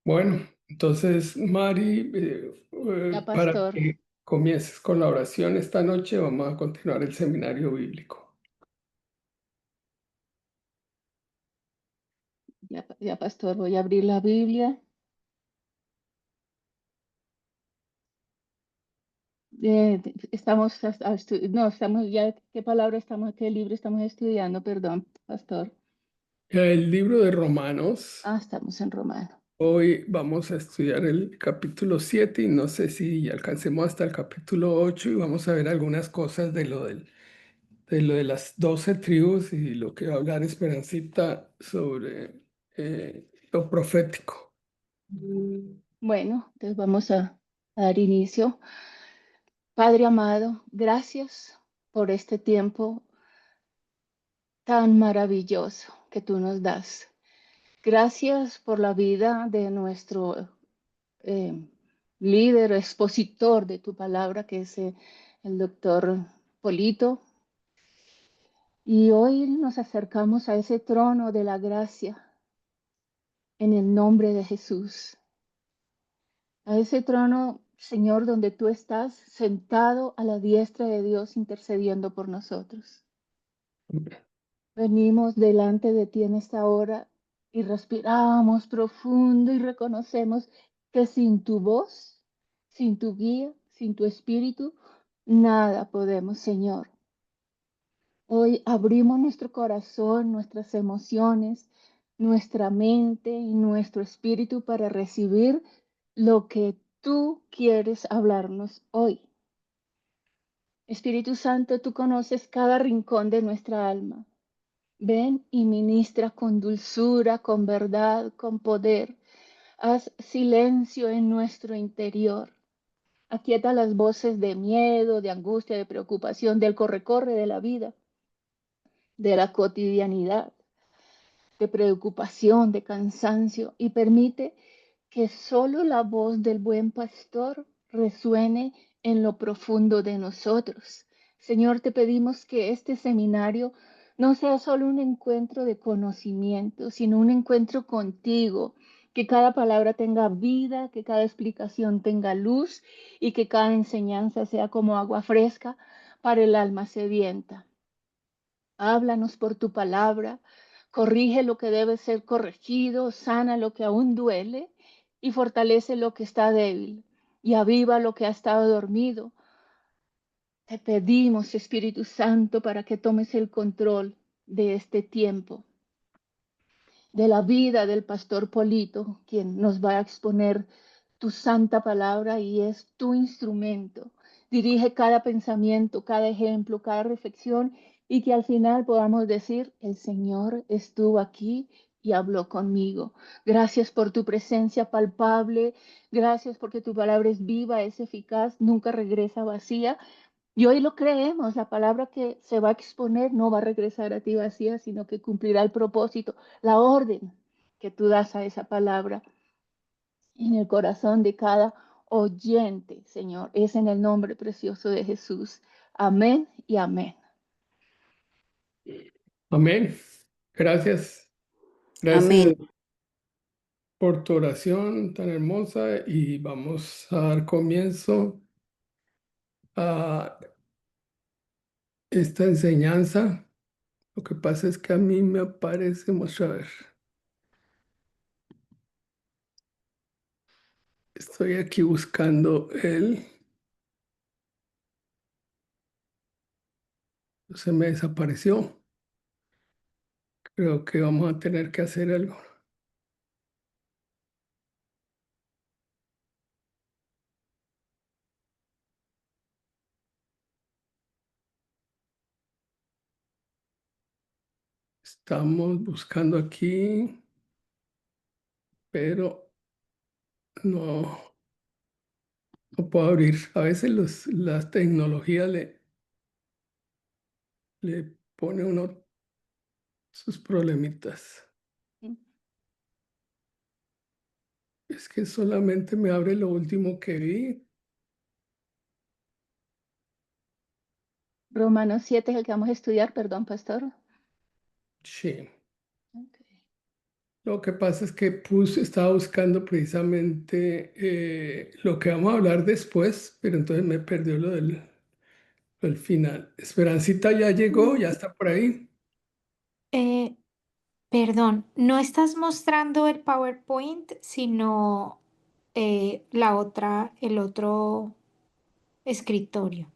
Bueno, entonces, Mari, Ya, para pastor, que comiences con la oración esta noche, vamos a continuar el seminario bíblico. ya, pastor, voy a abrir la Biblia. No, estamos ya, ¿qué palabra estamos, qué libro estamos estudiando? Perdón, pastor. El libro de Romanos, Estamos en Romano. hoy vamos a estudiar el capítulo 7 y no sé si alcancemos hasta el capítulo 8 y vamos a ver algunas cosas de lo de las 12 tribus y lo que va a hablar Esperancita sobre lo profético. Bueno, entonces vamos a dar inicio. Padre amado, gracias por este tiempo tan maravilloso que tú nos das. Gracias por la vida de nuestro eh, líder, expositor de tu palabra, que es el doctor Polito. Y hoy nos acercamos a ese trono de la gracia en el nombre de Jesús. A ese trono, Señor, donde tú estás sentado a la diestra de Dios intercediendo por nosotros. Venimos delante de ti en esta hora y respiramos profundo y reconocemos que sin tu voz, sin tu guía, sin tu espíritu, nada podemos, Señor. Hoy abrimos nuestro corazón, nuestras emociones, nuestra mente y nuestro espíritu para recibir lo que tú quieres hablarnos hoy. Espíritu Santo, tú conoces cada rincón de nuestra alma. Ven y ministra con dulzura, con verdad, con poder. Haz silencio en nuestro interior. Aquieta las voces de miedo, de angustia, de preocupación, del corre-corre de la vida, de la cotidianidad, de preocupación, de cansancio, y permite que solo la voz del buen pastor resuene en lo profundo de nosotros. Señor, te pedimos que este seminario no sea solo un encuentro de conocimiento, sino un encuentro contigo, que cada palabra tenga vida, que cada explicación tenga luz y que cada enseñanza sea como agua fresca para el alma sedienta. Háblanos por tu palabra, corrige lo que debe ser corregido, sana lo que aún duele y fortalece lo que está débil y aviva lo que ha estado dormido. Te pedimos, Espíritu Santo, para que tomes el control de este tiempo, de la vida del pastor Polito, quien nos va a exponer tu santa palabra y es tu instrumento. Dirige cada pensamiento, cada ejemplo, cada reflexión y que al final podamos decir, el Señor estuvo aquí y habló conmigo. Gracias por tu presencia palpable. Gracias porque tu palabra es viva, es eficaz, nunca regresa vacía. Y hoy lo creemos, la palabra que se va a exponer no va a regresar a ti vacía, sino que cumplirá el propósito, la orden que tú das a esa palabra en el corazón de cada oyente, Señor. Es en el nombre precioso de Jesús. Amén y amén. Amén. Gracias. Amén. Gracias por tu oración tan hermosa y vamos a dar comienzo a esta enseñanza. Lo que pasa es que a mí me aparece, vamos a ver, estoy aquí buscando se me desapareció. Creo que vamos a tener que hacer algo. Estamos buscando aquí, pero no, no puedo abrir. A veces las tecnologías le pone uno sus problemitas. Es que solamente me abre lo último que vi. Romanos 7 es el que vamos a estudiar, perdón, pastor. Sí. Okay. Lo que pasa es que estaba buscando precisamente lo que vamos a hablar después, pero entonces me perdió lo del final. Esperancita ya llegó, ya está por ahí. Eh, Perdón, no estás mostrando el PowerPoint, sino el otro escritorio.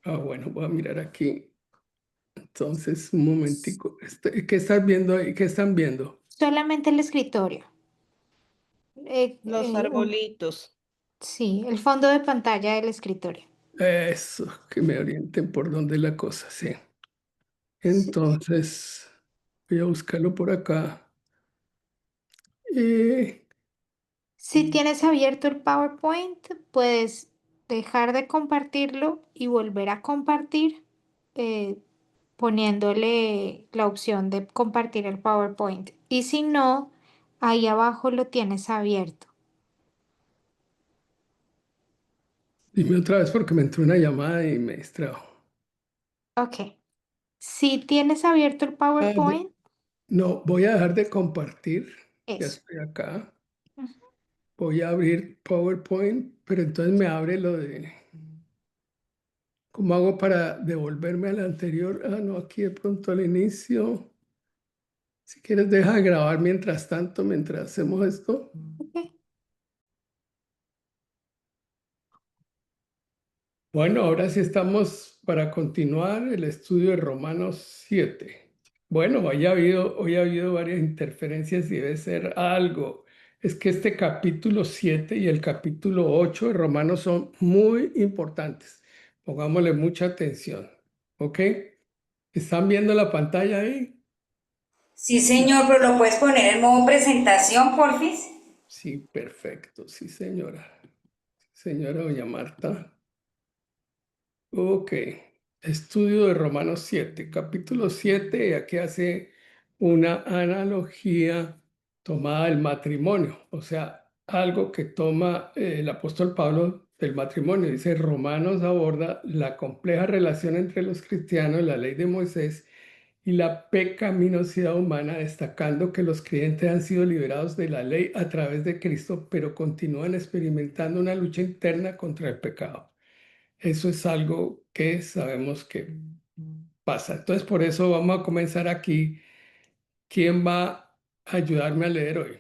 Ah, bueno, voy a mirar aquí. Entonces, un momentico. ¿Qué estás viendo ahí? ¿Qué están viendo? Solamente el escritorio. Los arbolitos. Sí, el fondo de pantalla del escritorio. Eso, que me orienten por dónde es la cosa, sí. Sí. Entonces, voy a buscarlo por acá. Eh, Si tienes abierto el PowerPoint, puedes dejar de compartirlo y volver a compartir, eh, poniéndole la opción de compartir el PowerPoint. Y si no, ahí abajo lo tienes abierto. dime otra vez porque me entró una llamada y me distrajo. Ok. Si tienes abierto el Ah, PowerPoint, no, voy a dejar de compartir. Ya eso. estoy acá. Ujú. Voy a abrir PowerPoint, pero entonces me abre lo de cómo hago para devolverme al anterior. Ah, no, aquí de pronto al inicio. Si quieres, deja de grabar mientras tanto, mientras hacemos esto. Ok. Bueno, ahora sí estamos para continuar el estudio de Romanos 7. Bueno, hoy ha habido varias interferencias y debe ser algo. Es que este capítulo 7 y el capítulo 8 de Romanos son muy importantes. Pongámosle mucha atención. ¿Ok? ¿Están viendo la pantalla ahí? Sí, señor, pero lo puedes poner en modo presentación, porfis. Sí, perfecto. Sí, señora. Señora doña Marta. Ok, estudio de Romanos 7, capítulo 7, aquí hace una analogía tomada del matrimonio, o sea, algo que toma el apóstol Pablo del matrimonio. Dice, Romanos aborda la compleja relación entre los cristianos, la ley de Moisés y la pecaminosidad humana, destacando que los creyentes han sido liberados de la ley a través de Cristo, pero continúan experimentando una lucha interna contra el pecado. Eso es algo que sabemos que pasa. Entonces, por eso vamos a comenzar aquí. ¿Quién va a ayudarme a leer hoy?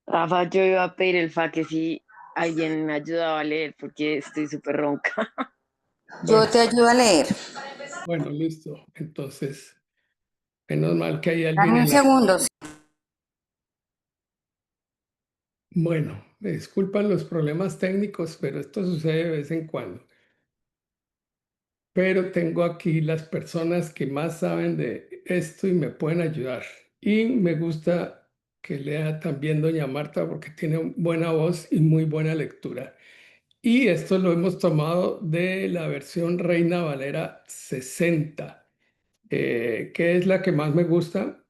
Rafa, yo iba a pedir el fa que si alguien me ayudaba a leer porque estoy súper ronca. Yo Bueno, te ayudo a leer. bueno, listo. Entonces, menos mal que hay alguien Dame un en la... segundo. Bueno, me disculpan los problemas técnicos, pero esto sucede de vez en cuando. Pero tengo aquí las personas que más saben de esto y me pueden ayudar. Y me gusta que lea también doña Marta porque tiene buena voz y muy buena lectura. Y esto lo hemos tomado de la versión Reina Valera 60, que es la que más me gusta.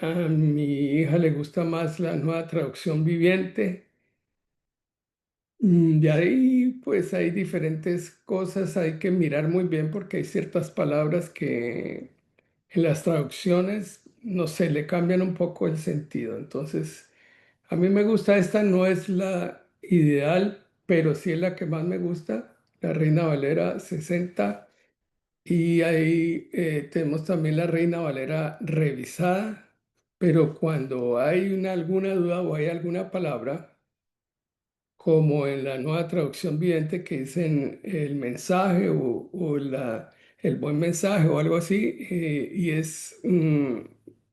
A mi hija le gusta más la nueva traducción viviente. De ahí, pues hay diferentes cosas, hay que mirar muy bien porque hay ciertas palabras que en las traducciones, no sé, le cambian un poco el sentido. Entonces, a mí me gusta esta, no es la ideal, pero sí es la que más me gusta, la Reina Valera 60. Y ahí tenemos también la Reina Valera revisada, pero cuando hay alguna duda o hay alguna palabra como en la nueva traducción viviente que dicen el mensaje o el buen mensaje o algo así, y es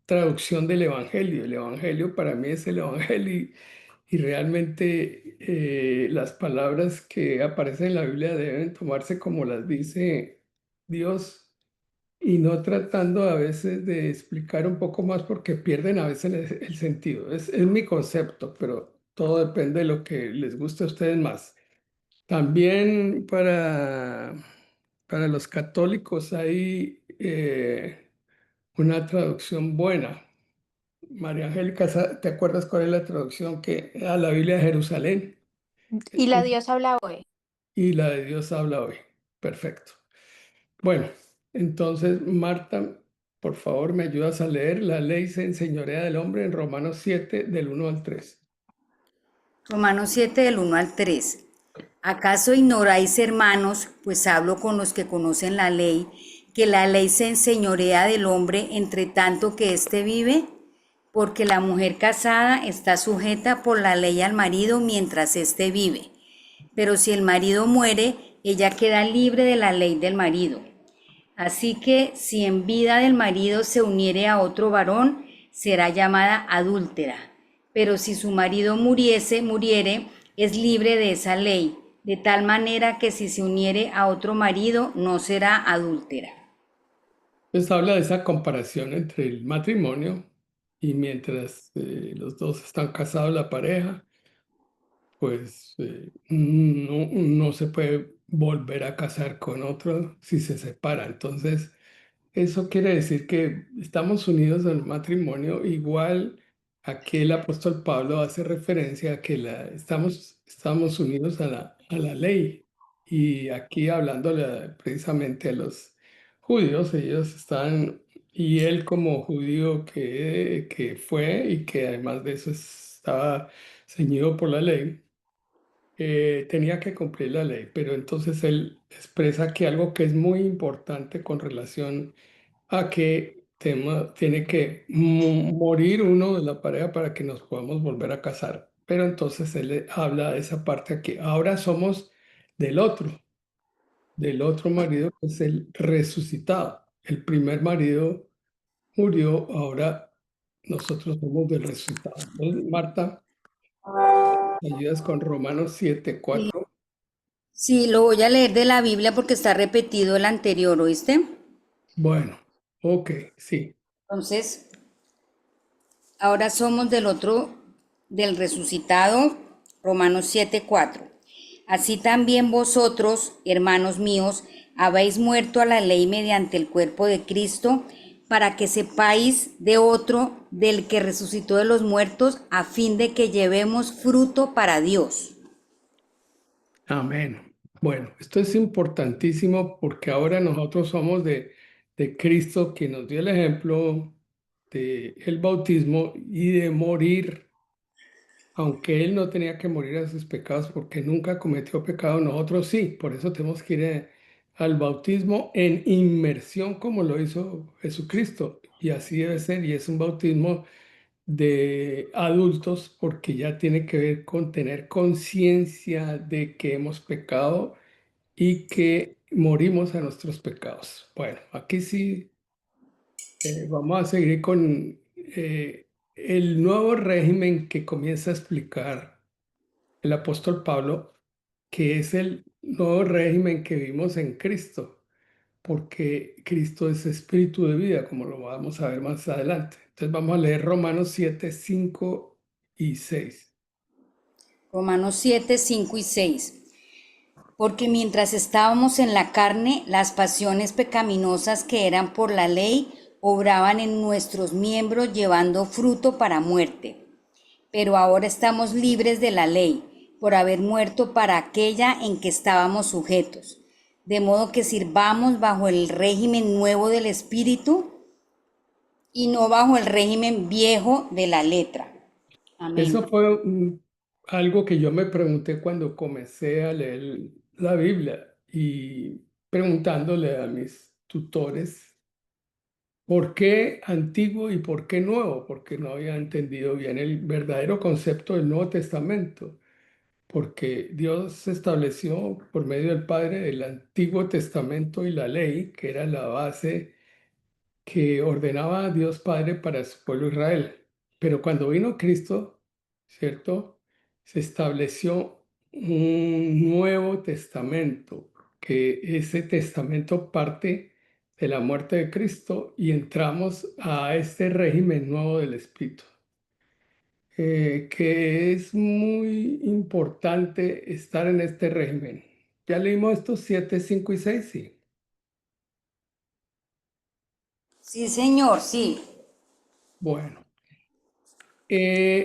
traducción del Evangelio. El Evangelio para mí es el Evangelio y realmente las palabras que aparecen en la Biblia deben tomarse como las dice Dios y no tratando a veces de explicar un poco más porque pierden a veces el sentido. Es mi concepto, pero todo depende de lo que les guste a ustedes más. También para los católicos hay una traducción buena. María Angélica, ¿te acuerdas cuál es la traducción que a la Biblia de Jerusalén? Y la Dios habla hoy. Y la de Dios habla hoy. Perfecto. Bueno, entonces, Marta, por favor, me ayudas a leer. La ley se enseñorea del hombre en Romanos 7, del 1 al 3. Romanos 7 del 1 al 3. ¿Acaso ignoráis, hermanos, pues hablo con los que conocen la ley, que la ley se enseñorea del hombre entre tanto que éste vive? Porque la mujer casada está sujeta por la ley al marido mientras éste vive. Pero si el marido muere, ella queda libre de la ley del marido. Así que si en vida del marido se uniere a otro varón, será llamada adúltera. Pero si su marido muriere, es libre de esa ley, de tal manera que si se uniere a otro marido, no será adúltera. Entonces habla de esa comparación entre el matrimonio y mientras los dos están casados, la pareja, pues no se puede volver a casar con otro si se separa. Entonces, eso quiere decir que estamos unidos al matrimonio. Igual aquí el apóstol Pablo hace referencia a que estamos unidos a la ley. Y aquí hablándole precisamente a los judíos, ellos están, y él como judío que fue y que además de eso estaba ceñido por la ley, tenía que cumplir la ley. Pero entonces él expresa que algo que es muy importante con relación a que tiene que morir uno de la pareja para que nos podamos volver a casar. Pero entonces él habla de esa parte aquí. Ahora somos del otro marido, que es el resucitado. El primer marido murió, ahora nosotros somos del resucitado. Entonces, Marta, ¿me ayudas con Romanos 7, Sí, 4? sí, lo voy a leer de la Biblia porque está repetido el anterior, ¿oíste? Bueno, ok, sí. Entonces, ahora somos del resucitado, Romanos 7:4. Así también vosotros, hermanos míos, habéis muerto a la ley mediante el cuerpo de Cristo, para que sepáis de otro, del que resucitó de los muertos, a fin de que llevemos fruto para Dios. Amén. Bueno, esto es importantísimo porque ahora nosotros somos de Cristo, que nos dio el ejemplo de el bautismo y de morir, aunque Él no tenía que morir a sus pecados porque nunca cometió pecado, nosotros sí. Por eso tenemos que ir al bautismo en inmersión como lo hizo Jesucristo. Y así debe ser, y es un bautismo de adultos porque ya tiene que ver con tener conciencia de que hemos pecado y que morimos a nuestros pecados. Bueno, aquí sí vamos a seguir con el nuevo régimen que comienza a explicar el apóstol Pablo, que es el nuevo régimen que vimos en Cristo, porque Cristo es espíritu de vida, como lo vamos a ver más adelante. Entonces vamos a leer Romanos 7, 5 y 6. Romanos 7, 5 y 6. Porque mientras estábamos en la carne, las pasiones pecaminosas que eran por la ley obraban en nuestros miembros llevando fruto para muerte. Pero ahora estamos libres de la ley, por haber muerto para aquella en que estábamos sujetos. De modo que sirvamos bajo el régimen nuevo del Espíritu y no bajo el régimen viejo de la letra. Amén. Eso fue algo que yo me pregunté cuando comencé a leer la Biblia y preguntándole a mis tutores, ¿por qué antiguo y por qué nuevo? Porque no había entendido bien el verdadero concepto del Nuevo Testamento. Porque Dios estableció por medio del Padre el Antiguo Testamento y la ley, que era la base que ordenaba a Dios Padre para su pueblo Israel. Pero cuando vino Cristo, ¿cierto? Se estableció un nuevo testamento, que ese testamento parte de la muerte de Cristo y entramos a este régimen nuevo del Espíritu, que es muy importante estar en este régimen. Ya leímos estos 7, 5 y 6, sí. Sí, señor, sí. Bueno,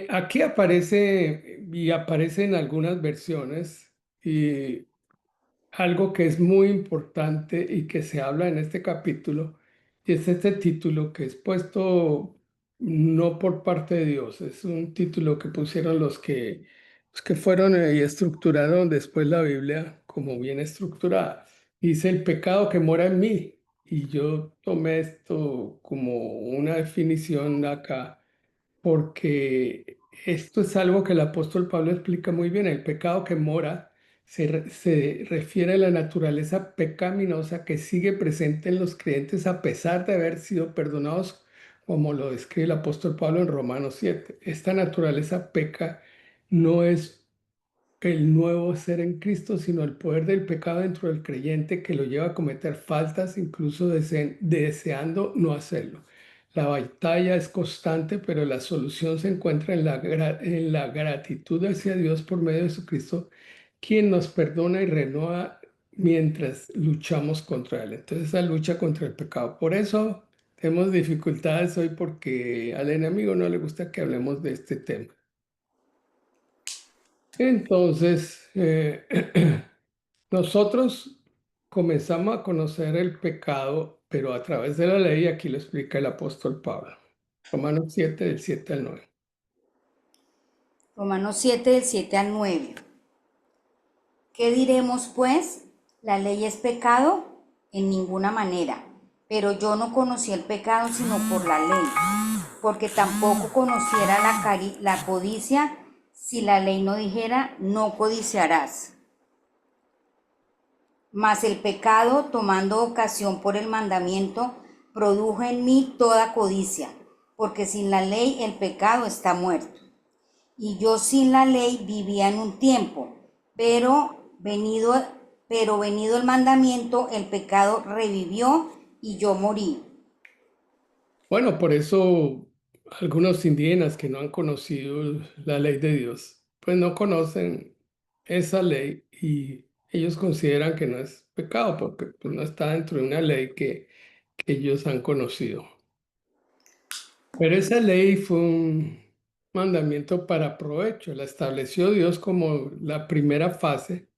aquí aparece y aparece en algunas versiones algo que es muy importante y que se habla en este capítulo, Y es este título que es puesto no por parte de Dios, es un título que pusieron los que fueron y estructuraron después la Biblia como bien estructurada. Dice el pecado que mora en mí. Y yo tomé esto como una definición acá porque esto es algo que el apóstol Pablo explica muy bien. El pecado que mora se refiere a la naturaleza pecaminosa que sigue presente en los creyentes a pesar de haber sido perdonados, como lo describe el apóstol Pablo en Romanos 7. Esta naturaleza peca no es el nuevo ser en Cristo, sino el poder del pecado dentro del creyente que lo lleva a cometer faltas, incluso deseando no hacerlo. La batalla es constante, pero la solución se encuentra en la gratitud hacia Dios por medio de Jesucristo, quien nos perdona y renueva mientras luchamos contra Él. Entonces, esa lucha contra el pecado. Por eso tenemos dificultades hoy porque al enemigo no le gusta que hablemos de este tema. Entonces, nosotros comenzamos a conocer el pecado, pero a través de la ley, aquí lo explica el apóstol Pablo. Romanos 7, del 7 al 9. Romanos 7, del 7 al 9. ¿Qué diremos pues? ¿La ley es pecado? En ninguna manera. Pero yo no conocí el pecado sino por la ley, porque tampoco conociera la codicia si la ley no dijera, no codiciarás. Mas el pecado, tomando ocasión por el mandamiento, produjo en mí toda codicia, porque sin la ley el pecado está muerto. Y yo sin la ley vivía en un tiempo, pero venido el mandamiento, el pecado revivió y yo morí. Bueno, por eso algunos indígenas que no han conocido la ley de Dios, pues no conocen esa ley y ellos consideran que no es pecado porque pues, no está dentro de una ley que ellos han conocido. Pero esa ley fue un mandamiento para provecho. La estableció Dios como la primera fase,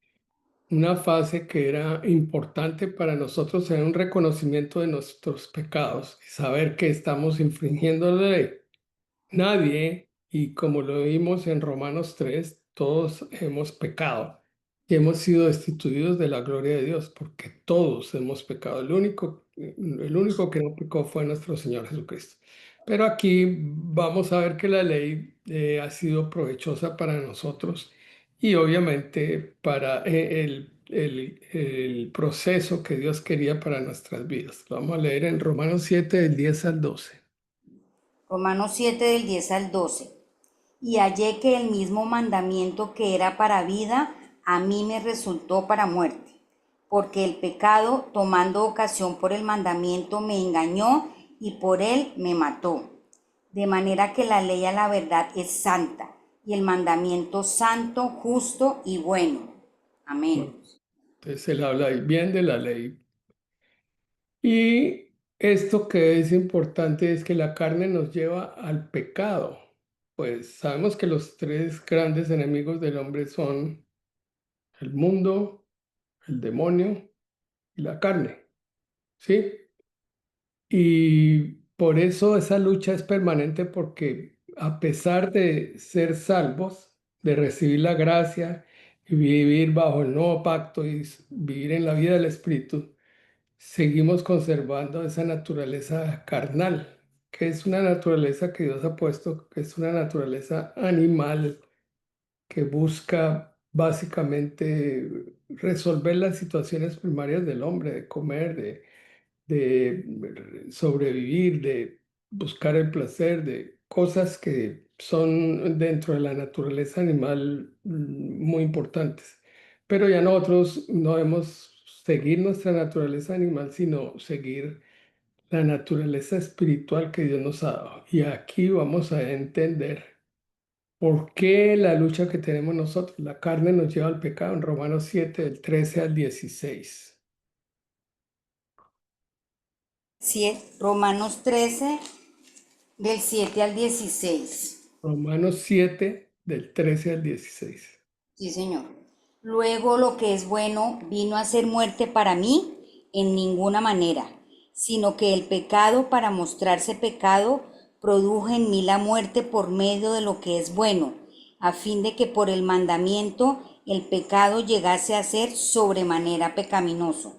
una fase que era importante para nosotros en un reconocimiento de nuestros pecados y saber que estamos infringiendo la ley. Nadie, y como lo vimos en Romanos 3, todos hemos pecado y hemos sido destituidos de la gloria de Dios, porque todos hemos pecado. El único que no pecó fue nuestro Señor Jesucristo. Pero aquí vamos a ver que la ley ha sido provechosa para nosotros y obviamente para el proceso que Dios quería para nuestras vidas. Lo vamos a leer en Romanos 7, del 10 al 12. Romanos 7 del 10 al 12. Y hallé que el mismo mandamiento que era para vida, a mí me resultó para muerte, porque el pecado, tomando ocasión por el mandamiento, me engañó y por él me mató. De manera que la ley a la verdad es santa, y el mandamiento santo, justo y bueno. Amén. Entonces él habla ahí bien de la ley. Y esto que es importante es que la carne nos lleva al pecado. Pues sabemos que los tres grandes enemigos del hombre son el mundo, el demonio y la carne, ¿sí? Y por eso esa lucha es permanente porque a pesar de ser salvos, de recibir la gracia y vivir bajo el nuevo pacto y vivir en la vida del Espíritu, seguimos conservando esa naturaleza carnal, que es una naturaleza que Dios ha puesto, que es una naturaleza animal que busca básicamente resolver las situaciones primarias del hombre, de comer, de sobrevivir, de buscar el placer, de cosas que son dentro de la naturaleza animal muy importantes. Pero ya nosotros no debemos seguir nuestra naturaleza animal, sino seguir la naturaleza espiritual que Dios nos ha dado. Y aquí vamos a entender por qué la lucha que tenemos nosotros. La carne nos lleva al pecado en Romanos 7, del 13 al 16. Romanos 13, del 7 al 16. Romanos 7, del 13 al 16. Sí, Señor. Luego lo que es bueno vino a ser muerte para mí en ninguna manera, sino que el pecado, para mostrarse pecado, produjo en mí la muerte por medio de lo que es bueno, a fin de que por el mandamiento el pecado llegase a ser sobremanera pecaminoso.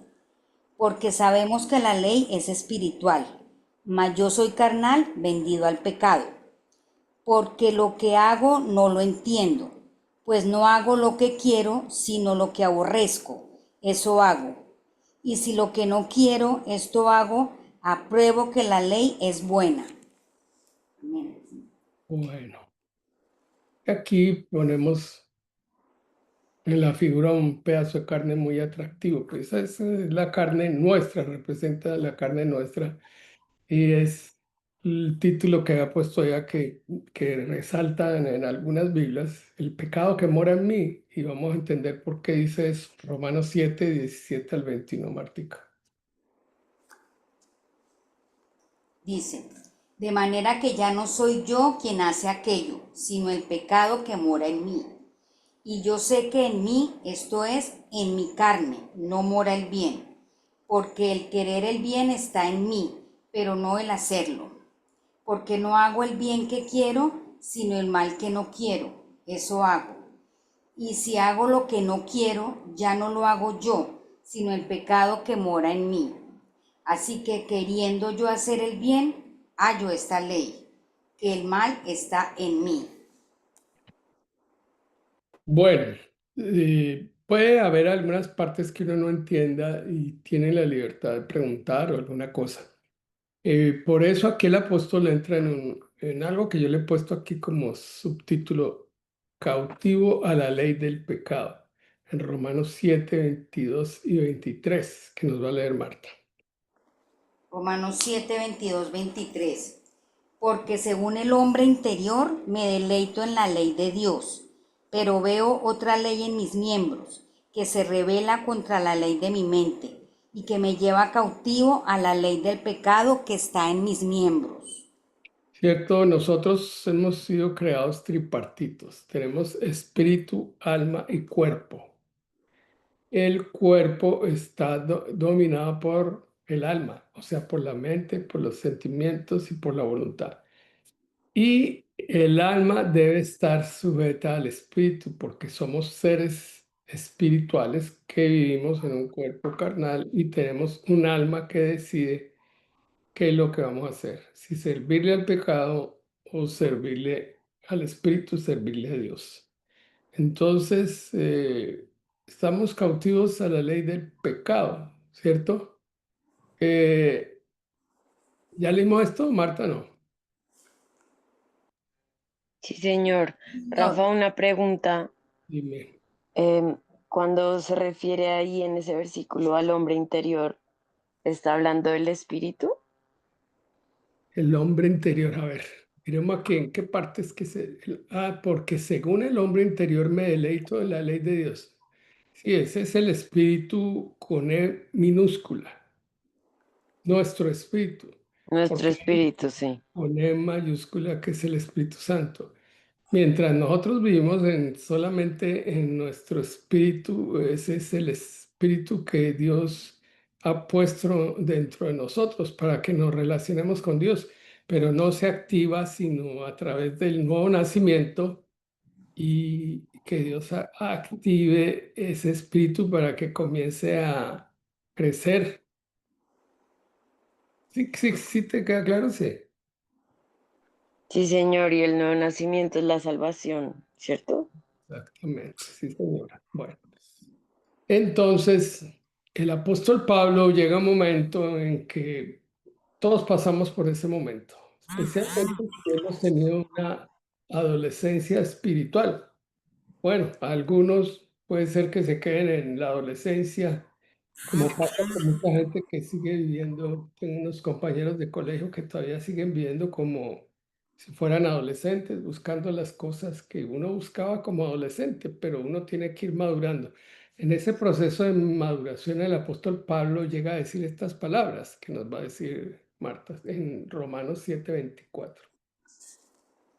Porque sabemos que la ley es espiritual, mas yo soy carnal, vendido al pecado. Porque lo que hago no lo entiendo, pues no hago lo que quiero, sino lo que aborrezco, eso hago. Y si lo que no quiero, esto hago, apruebo que la ley es buena. Amén. Bueno, aquí ponemos en la figura un pedazo de carne muy atractivo, pues esa es la carne nuestra, representa la carne nuestra y es el título que había puesto ya que resalta en algunas Biblias, el pecado que mora en mí, y vamos a entender por qué dice eso, Romanos 7, 17 al 21, Martica. Dice, de manera que ya no soy yo quien hace aquello, sino el pecado que mora en mí. Y yo sé que en mí, esto es, en mi carne, no mora el bien, porque el querer el bien está en mí, pero no el hacerlo. Porque no hago el bien que quiero, sino el mal que no quiero, eso hago. Y si hago lo que no quiero, ya no lo hago yo, sino el pecado que mora en mí. Así que queriendo yo hacer el bien, hallo esta ley, que el mal está en mí. Bueno, puede haber algunas partes que uno no entienda y tiene la libertad de preguntar o alguna cosa. Por eso aquí el apóstol entra en algo que yo le he puesto aquí como subtítulo, cautivo a la ley del pecado, en Romanos 7, 22 y 23, que nos va a leer Marta. Romanos 7, 22, 23. Porque según el hombre interior me deleito en la ley de Dios, pero veo otra ley en mis miembros, que se rebela contra la ley de mi mente y que me lleva cautivo a la ley del pecado que está en mis miembros. Cierto, nosotros hemos sido creados tripartitos. Tenemos espíritu, alma y cuerpo. El cuerpo está dominado por el alma, o sea, por la mente, por los sentimientos y por la voluntad. Y el alma debe estar sujeta al espíritu porque somos seres espirituales que vivimos en un cuerpo carnal y tenemos un alma que decide qué es lo que vamos a hacer, si servirle al pecado o servirle al espíritu, servirle a Dios. Entonces, estamos cautivos a la ley del pecado, ¿cierto? ¿Ya leímos esto, Marta? No. Sí, señor. Rafa, Señor, una pregunta. Dime. Cuando se refiere ahí en ese versículo al hombre interior, ¿está hablando del espíritu? El hombre interior, a ver, miremos aquí en qué parte es que porque según el hombre interior me deleito en la ley de Dios. Sí, ese es el espíritu con E minúscula, nuestro espíritu, Nuestro porque espíritu, sí. con E mayúscula que es el Espíritu Santo. Mientras nosotros vivimos solamente en nuestro espíritu, ese es el espíritu que Dios ha puesto dentro de nosotros para que nos relacionemos con Dios, pero no se activa sino a través del nuevo nacimiento y que Dios active ese espíritu para que comience a crecer. Sí, sí, sí, te queda claro, sí. Sí, señor, y el nuevo nacimiento es la salvación, ¿cierto? Exactamente, sí, señora. Bueno. Entonces, el apóstol Pablo llega un momento en que todos pasamos por ese momento, especialmente si hemos tenido una adolescencia espiritual. Bueno, algunos puede ser que se queden en la adolescencia, como pasa con mucha gente que sigue viviendo. Tengo unos compañeros de colegio que todavía siguen viviendo como si fueran adolescentes, buscando las cosas que uno buscaba como adolescente, pero uno tiene que ir madurando. En ese proceso de maduración, el apóstol Pablo llega a decir estas palabras que nos va a decir Marta en Romanos 7:24.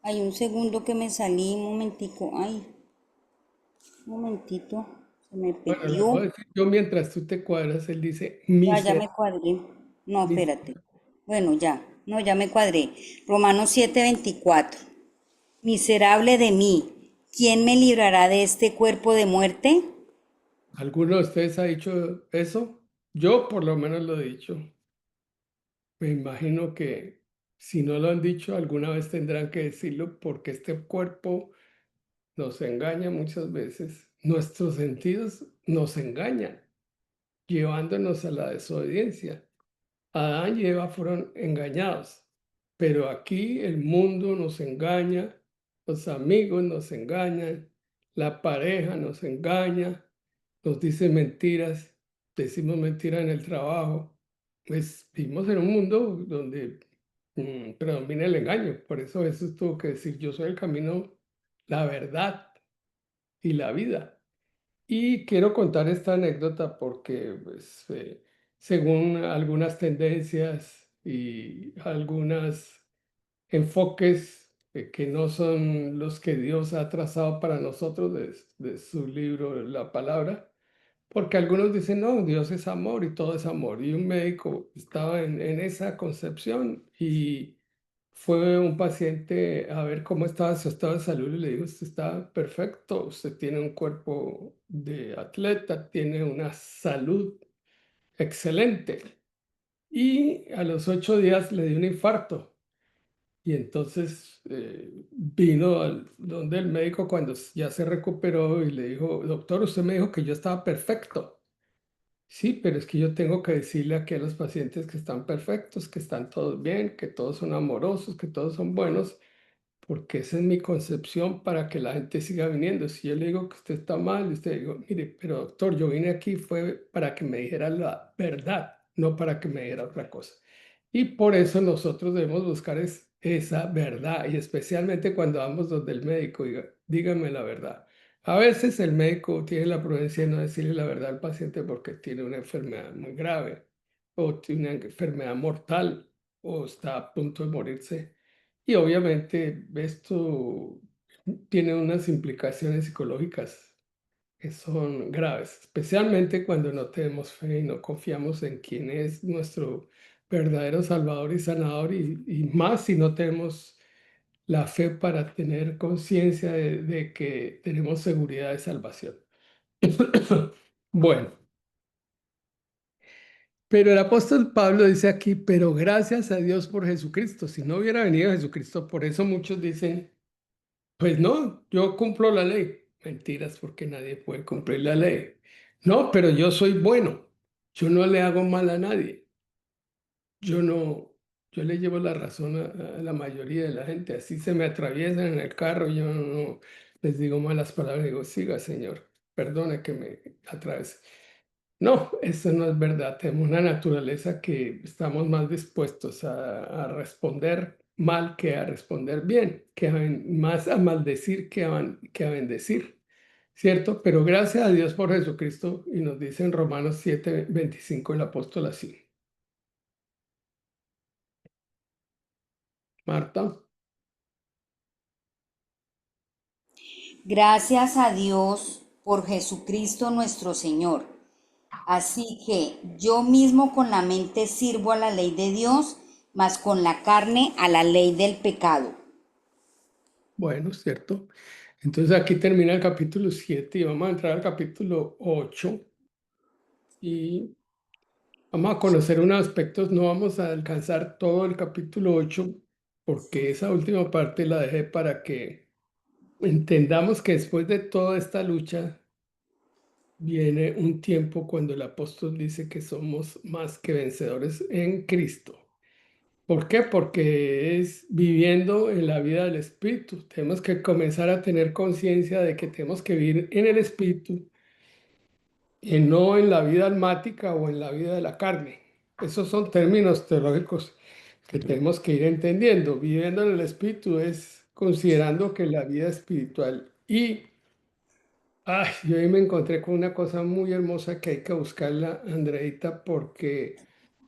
hay un segundo que me salí, un momentico, ay, un momentito, se me Bueno, las voy a perdió, decir yo mientras tú te cuadras. Él dice, ya me cuadré. No, Listo. espérate. Bueno, ya. No, ya me cuadré. Romanos 7:24. Miserable de mí, ¿quién me librará de este cuerpo de muerte? ¿Alguno de ustedes ha dicho eso? Yo por lo menos lo he dicho. Me imagino que si no lo han dicho, alguna vez tendrán que decirlo porque este cuerpo nos engaña muchas veces. Nuestros sentidos nos engañan, llevándonos a la desobediencia. Adán y Eva fueron engañados, pero aquí el mundo nos engaña, los amigos nos engañan, la pareja nos engaña, nos dice mentiras, decimos mentiras en el trabajo. Pues vivimos en un mundo donde predomina el engaño. Por eso Jesús tuvo que decir, yo soy el camino, la verdad y la vida. Y quiero contar esta anécdota porque, pues, según algunas tendencias y algunos enfoques que no son los que Dios ha trazado para nosotros de su libro, la palabra, porque algunos dicen, no, Dios es amor y todo es amor. Y un médico estaba en esa concepción y fue un paciente a ver cómo estaba su estado de salud y le dijo, usted está perfecto, usted tiene un cuerpo de atleta, tiene una salud excelente. Y a los 8 días le dio un infarto. Y entonces vino donde el médico cuando ya se recuperó y le dijo, doctor, usted me dijo que yo estaba perfecto. Sí, pero es que yo tengo que decirle aquí a los pacientes que están perfectos, que están todos bien, que todos son amorosos, que todos son buenos, porque esa es mi concepción para que la gente siga viniendo. Si yo le digo que usted está mal, y usted digo, mire, pero doctor, yo vine aquí fue para que me dijera la verdad, no para que me dijera otra cosa. Y por eso nosotros debemos buscar esa verdad, y especialmente cuando vamos donde el médico, diga, dígame la verdad. A veces el médico tiene la prudencia de no decirle la verdad al paciente porque tiene una enfermedad muy grave, o tiene una enfermedad mortal, o está a punto de morirse. Y obviamente esto tiene unas implicaciones psicológicas que son graves, especialmente cuando no tenemos fe y no confiamos en quién es nuestro verdadero Salvador y Sanador, y más si no tenemos la fe para tener conciencia de que tenemos seguridad de salvación. Bueno, pero el apóstol Pablo dice aquí, pero gracias a Dios por Jesucristo. Si no hubiera venido Jesucristo, por eso muchos dicen, pues no, yo cumplo la ley. Mentiras, porque nadie puede cumplir la ley. No, pero yo soy bueno. Yo no le hago mal a nadie. Yo no, yo le llevo la razón a la mayoría de la gente. Así se me atraviesan en el carro, yo no les digo malas palabras, digo, siga, Señor, perdone que me atraviese. No, eso no es verdad. Tenemos una naturaleza que estamos más dispuestos a responder mal que a responder bien, más a maldecir que a bendecir, ¿cierto? Pero gracias a Dios por Jesucristo, y nos dice en Romanos 7:25 el apóstol así. Marta. Gracias a Dios por Jesucristo nuestro Señor. Así que yo mismo con la mente sirvo a la ley de Dios, mas con la carne a la ley del pecado. Bueno, ¿cierto? Entonces aquí termina el capítulo 7 y vamos a entrar al capítulo 8 y vamos a conocer unos aspectos. No vamos a alcanzar todo el capítulo 8 porque esa última parte la dejé para que entendamos que después de toda esta lucha viene un tiempo cuando el apóstol dice que somos más que vencedores en Cristo. ¿Por qué? Porque es viviendo en la vida del Espíritu. Tenemos que comenzar a tener conciencia de que tenemos que vivir en el Espíritu y no en la vida almática o en la vida de la carne. Esos son términos teológicos que tenemos que ir entendiendo. Viviendo en el Espíritu es considerando que la vida espiritual. Y yo ahí me encontré con una cosa muy hermosa que hay que buscarla, Andreita, porque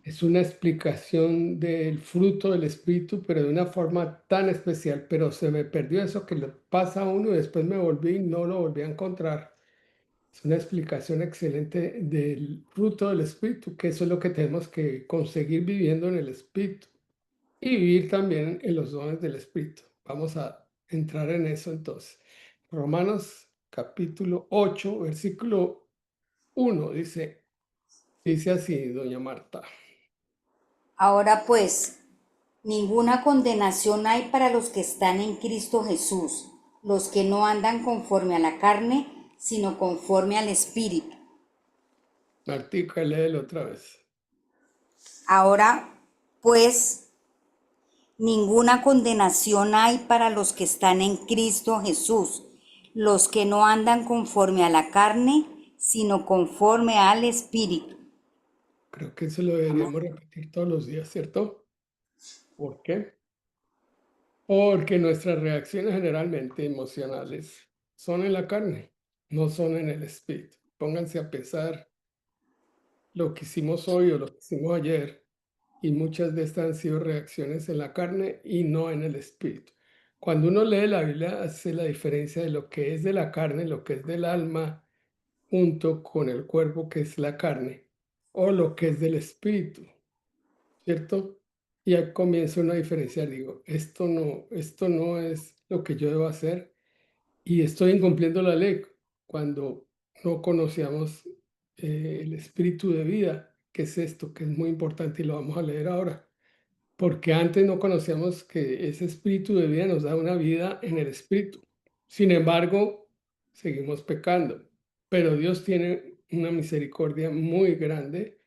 es una explicación del fruto del Espíritu, pero de una forma tan especial. Pero se me perdió eso que le pasa a uno y después me volví y no lo volví a encontrar. Es una explicación excelente del fruto del Espíritu, que eso es lo que tenemos que conseguir viviendo en el Espíritu y vivir también en los dones del Espíritu. Vamos a entrar en eso entonces. Romanos capítulo 8, versículo 1 dice así, doña Marta. Ahora pues, ninguna condenación hay para los que están en Cristo Jesús, los que no andan conforme a la carne, sino conforme al Espíritu. Martica, léelo otra vez. Ahora pues, ninguna condenación hay para los que están en Cristo Jesús, los que no andan conforme a la carne, sino conforme al Espíritu. Creo que eso lo deberíamos repetir todos los días, ¿cierto? ¿Por qué? Porque nuestras reacciones generalmente emocionales son en la carne, no son en el espíritu. Pónganse a pensar lo que hicimos hoy o lo que hicimos ayer, y muchas de estas han sido reacciones en la carne y no en el espíritu. Cuando uno lee la Biblia, hace la diferencia de lo que es de la carne, lo que es del alma, junto con el cuerpo que es la carne, o lo que es del espíritu, ¿cierto? Y ahí comienza una diferencia, digo, esto no es lo que yo debo hacer y estoy incumpliendo la ley cuando no conocíamos el espíritu de vida, que es esto, que es muy importante y lo vamos a leer ahora, porque antes no conocíamos que ese espíritu de vida nos da una vida en el espíritu. Sin embargo, seguimos pecando, pero Dios tiene una misericordia muy grande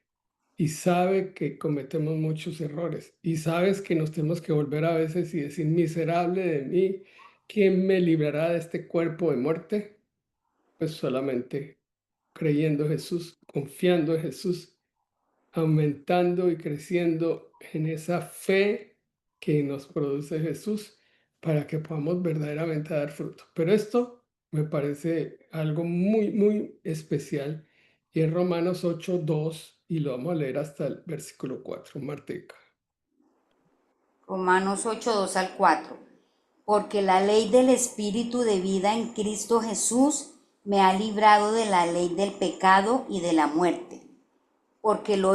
y sabe que cometemos muchos errores y sabes que nos tenemos que volver a veces y decir, miserable de mí, ¿quién me librará de este cuerpo de muerte? Pues solamente creyendo en Jesús, confiando en Jesús, aumentando y creciendo en esa fe que nos produce Jesús para que podamos verdaderamente dar fruto. Pero esto me parece algo muy, muy especial y es Romanos 8:2 y lo vamos a leer hasta el versículo 4, Marteca. Romanos 8, 2 al 4. Porque la ley del Espíritu de vida en Cristo Jesús me ha librado de la ley del pecado y de la muerte. Porque lo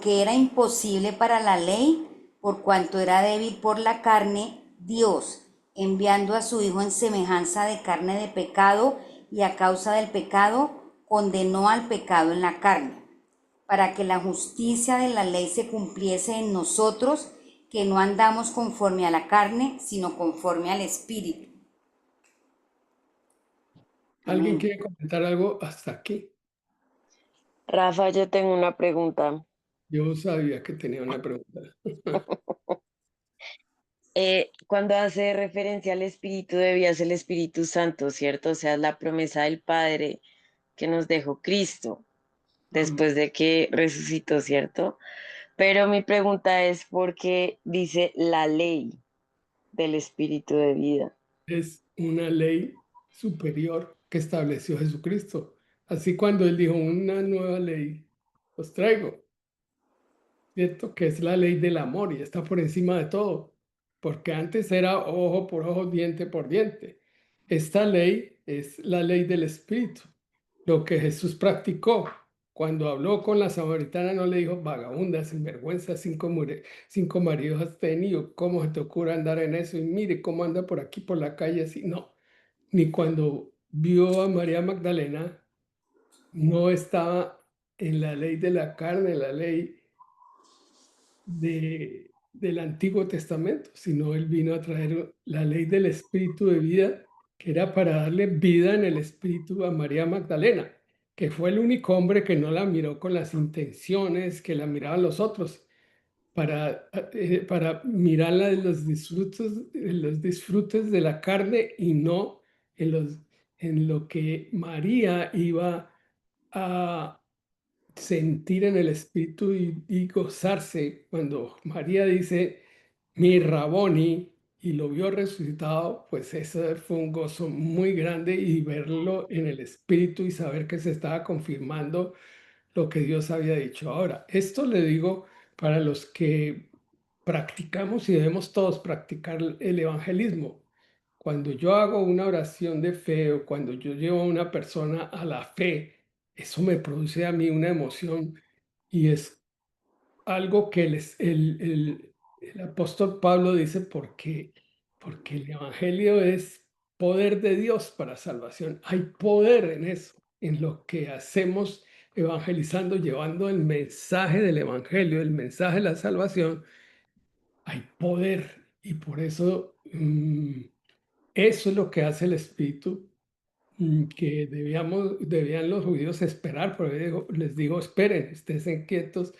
que era imposible para la ley, por cuanto era débil por la carne, Dios, enviando a su Hijo en semejanza de carne de pecado y a causa del pecado, condenó al pecado en la carne, para que la justicia de la ley se cumpliese en nosotros, que no andamos conforme a la carne, sino conforme al Espíritu. ¿Alguien Amén. quiere comentar algo hasta aquí? Rafa, yo tengo una pregunta. Yo sabía que tenía una pregunta. Cuando hace referencia al Espíritu de vida es el Espíritu Santo, ¿cierto? O sea, es la promesa del Padre que nos dejó Cristo después de que resucitó, ¿cierto? Pero mi pregunta es por qué dice la ley del Espíritu de vida. Es una ley superior que estableció Jesucristo. Así cuando Él dijo, una nueva ley os traigo, ¿cierto? Que es la ley del amor y está por encima de todo, porque antes era ojo por ojo, diente por diente. Esta ley es la ley del Espíritu, lo que Jesús practicó. Cuando habló con la samaritana no le dijo, vagabunda, sinvergüenza, cinco maridos has tenido, ¿cómo se te ocurre andar en eso? Y mire cómo anda por aquí, por la calle, así. No, ni cuando vio a María Magdalena, no estaba en la ley de la carne, la ley del Antiguo Testamento, sino él vino a traer la ley del espíritu de vida, que era para darle vida en el espíritu a María Magdalena, que fue el único hombre que no la miró con las intenciones que la miraban los otros, para mirarla en los disfrutes de la carne y no en lo que María iba a sentir en el espíritu y gozarse. Cuando María dice, mi Raboni, y lo vio resucitado, pues ese fue un gozo muy grande y verlo en el espíritu y saber que se estaba confirmando lo que Dios había dicho. Ahora, esto le digo para los que practicamos y debemos todos practicar el evangelismo. cuando yo hago una oración de fe o cuando yo llevo a una persona a la fe, eso me produce a mí una emoción y es algo que el apóstol Pablo dice porque el Evangelio es poder de Dios para salvación. Hay poder en eso, en lo que hacemos evangelizando, llevando el mensaje del Evangelio, el mensaje de la salvación. Hay poder y por eso eso es lo que hace el Espíritu que debían los judíos esperar, porque les digo, esperen, estén quietos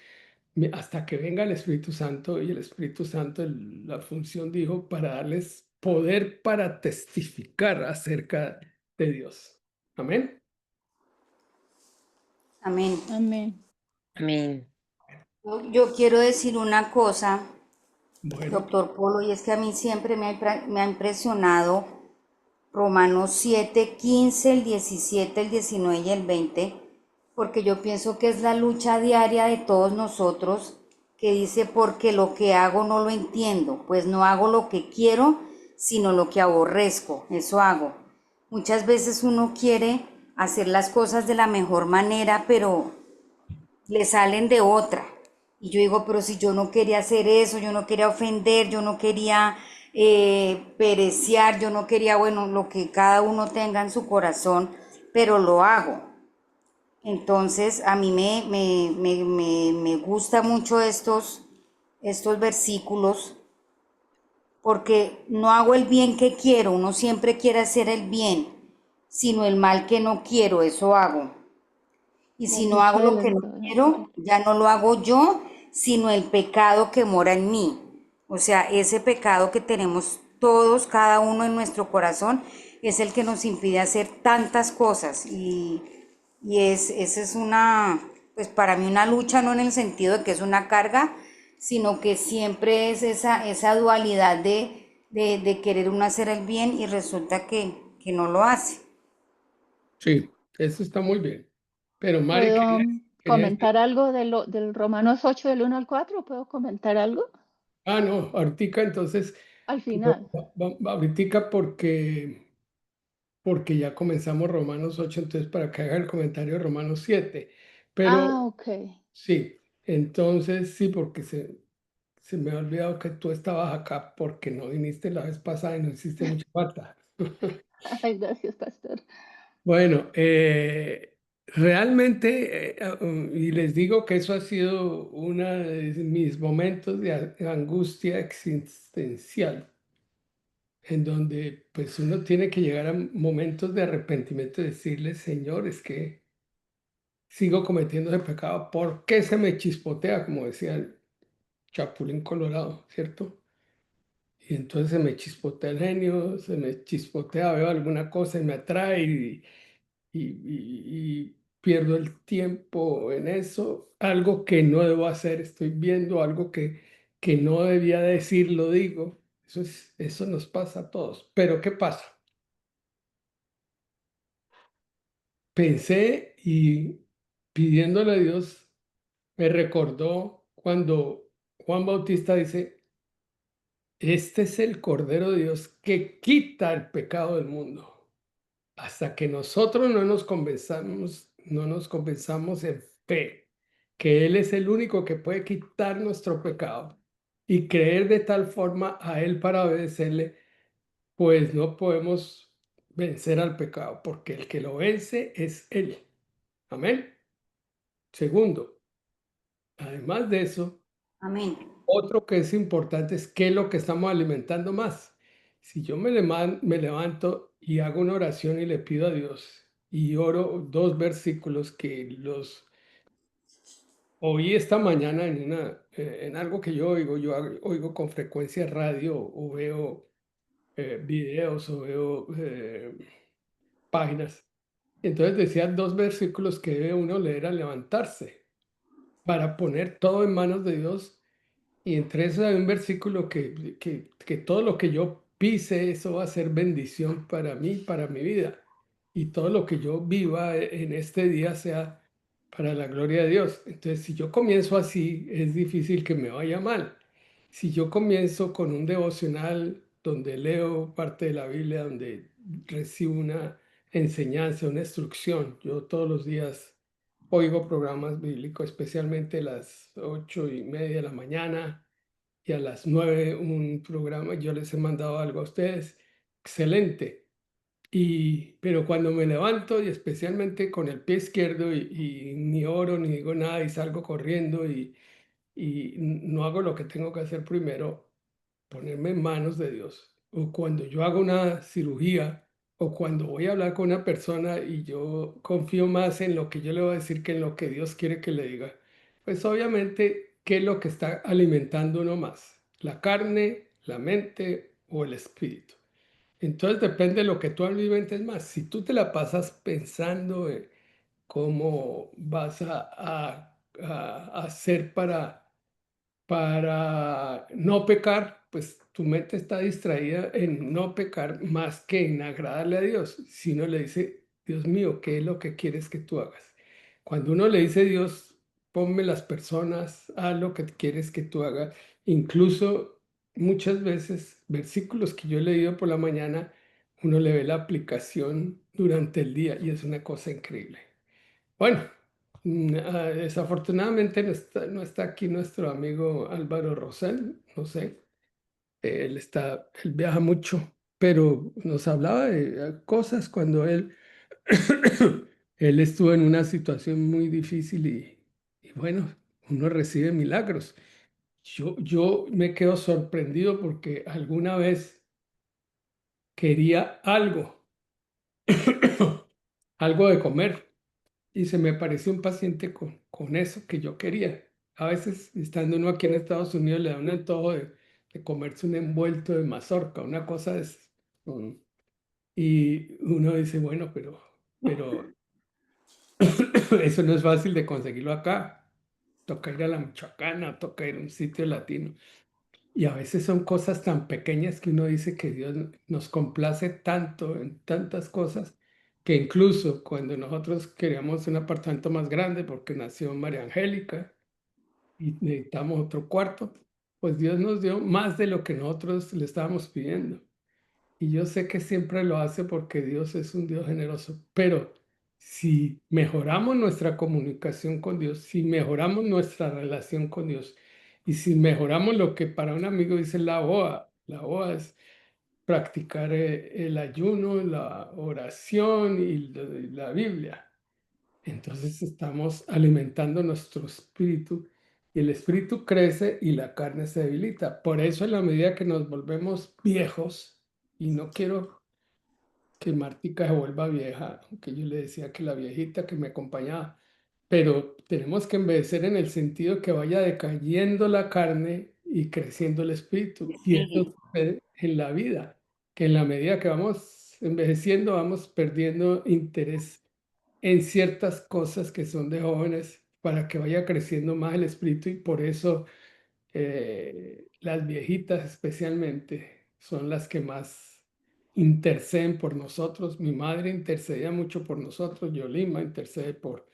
hasta que venga el Espíritu Santo, y el Espíritu Santo, la función dijo, para darles poder para testificar acerca de Dios. Amén. Amén. Amén. Amén. Yo quiero decir una cosa, Bueno, doctor Polo, y es que a mí siempre me ha impresionado Romanos 7, 15, el 17, el 19 y el 20, porque yo pienso que es la lucha diaria de todos nosotros, que dice, porque lo que hago no lo entiendo, pues no hago lo que quiero, sino lo que aborrezco, eso hago. Muchas veces uno quiere hacer las cosas de la mejor manera, pero le salen de otra. Y yo digo, pero si yo no quería hacer eso, yo no quería ofender, yo no quería pereciar, yo no quería, bueno, lo que cada uno tenga en su corazón, pero lo hago. Entonces, a mí me gusta mucho estos versículos, porque no hago el bien que quiero, uno siempre quiere hacer el bien, sino el mal que no quiero, eso hago. Y La si no hago lucha de lo las que no dos. quiero, ya no lo hago yo, sino el pecado que mora en mí. O sea, ese pecado que tenemos todos, cada uno en nuestro corazón, es el que nos impide hacer tantas cosas. Esa es pues para mí una lucha, no en el sentido de que es una carga, sino que siempre es esa dualidad de querer uno hacer el bien y resulta que no lo hace. sí, eso está muy bien. Pero Mari, ¿Puedo quería decir, comentar algo del Romanos 8 del 1 al 4? ¿Puedo comentar algo? no, ahorita entonces, Al final. ahorita porque ya comenzamos Romanos 8, entonces para que haga el comentario de Romanos 7. Ah, Pero ok. sí, entonces sí, porque se me ha olvidado que tú estabas acá porque no viniste la vez pasada y no hiciste mucha falta. Ay, gracias, pastor. Bueno, realmente, y les digo que eso ha sido uno de mis momentos de angustia existencial, en donde pues uno tiene que llegar a momentos de arrepentimiento y decirle, Señor, es que sigo cometiendo ese pecado, ¿por qué se me chispotea? Como decía el Chapulín Colorado, ¿cierto? Y entonces se me chispotea el genio, se me chispotea, veo alguna cosa y me atrae y pierdo el tiempo en eso, algo que no debo hacer, estoy viendo algo que no debía decir, lo digo. Eso nos pasa a todos. Pero ¿qué pasa? Pensé y pidiéndole a Dios, me recordó cuando Juan Bautista dice, este es el Cordero de Dios que quita el pecado del mundo. Hasta que nosotros no nos convenzamos en fe que Él es el único que puede quitar nuestro pecado y creer de tal forma a Él para obedecerle, pues no podemos vencer al pecado, porque el que lo vence es Él. Amén. Segundo, además de eso, Amén. otro que es importante es qué es lo que estamos alimentando más. Si yo me levanto y hago una oración y le pido a Dios y oro dos versículos que los oí esta mañana en algo que yo oigo, oigo con frecuencia radio o veo videos o veo páginas. Entonces decían dos versículos que debe uno leer al levantarse para poner todo en manos de Dios. Y entre eso hay un versículo que todo lo que yo pise, eso va a ser bendición para mí, para mi vida. Y todo lo que yo viva en este día sea para la gloria de Dios. Entonces, si yo comienzo así, es difícil que me vaya mal. Si yo comienzo con un devocional donde leo parte de la Biblia, donde recibo una enseñanza, una instrucción. Yo todos los días oigo programas bíblicos, especialmente a las 8:30 de la mañana y a las 9 un programa. Yo les he mandado algo a ustedes. Excelente. Pero cuando me levanto, y especialmente con el pie izquierdo, y ni oro ni digo nada y salgo corriendo y no hago lo que tengo que hacer primero, ponerme en manos de Dios. O cuando yo hago una cirugía, o cuando voy a hablar con una persona y yo confío más en lo que yo le voy a decir que en lo que Dios quiere que le diga. Pues obviamente, ¿qué es lo que está alimentando uno más? ¿La carne, la mente o el espíritu? Entonces depende de lo que tú alimentes más. Si tú te la pasas pensando en cómo vas a hacer para no pecar, pues tu mente está distraída en no pecar más que en agradarle a Dios. Si uno le dice, Dios mío, ¿qué es lo que quieres que tú hagas? Cuando uno le dice, Dios, ponme las personas, haz lo que quieres que tú hagas, incluso muchas veces versículos que yo he leído por la mañana, uno le ve la aplicación durante el día y es una cosa increíble. Bueno, desafortunadamente no está aquí nuestro amigo Álvaro Rosell, no sé, él viaja mucho, pero nos hablaba de cosas cuando él estuvo en una situación muy difícil y bueno, uno recibe milagros. Yo me quedo sorprendido porque alguna vez quería algo, algo de comer. Y se me apareció un paciente con eso que yo quería. A veces, estando uno aquí en Estados Unidos, le da un antojo de comerse un envuelto de mazorca, una cosa de esas. Y uno dice, bueno, pero eso no es fácil de conseguirlo acá. Toca ir a la Michoacana, toca ir a un sitio latino. Y a veces son cosas tan pequeñas que uno dice que Dios nos complace tanto en tantas cosas, que incluso cuando nosotros queríamos un apartamento más grande porque nació María Angélica y necesitamos otro cuarto, pues Dios nos dio más de lo que nosotros le estábamos pidiendo. Y yo sé que siempre lo hace porque Dios es un Dios generoso, pero si mejoramos nuestra comunicación con Dios, si mejoramos nuestra relación con Dios y si mejoramos lo que para un amigo dice la OA es practicar el ayuno, la oración y la Biblia. Entonces estamos alimentando nuestro espíritu y el espíritu crece y la carne se debilita. Por eso en la medida que nos volvemos viejos, y no quiero que Martica se vuelva vieja, aunque yo le decía que la viejita que me acompañaba, pero tenemos que envejecer en el sentido que vaya decayendo la carne y creciendo el espíritu. Y eso Sí, sucede en la vida, que en la medida que vamos envejeciendo vamos perdiendo interés en ciertas cosas que son de jóvenes para que vaya creciendo más el espíritu y por eso las viejitas especialmente son las que más interceden por nosotros. Mi madre intercedía mucho por nosotros, Yolima intercede por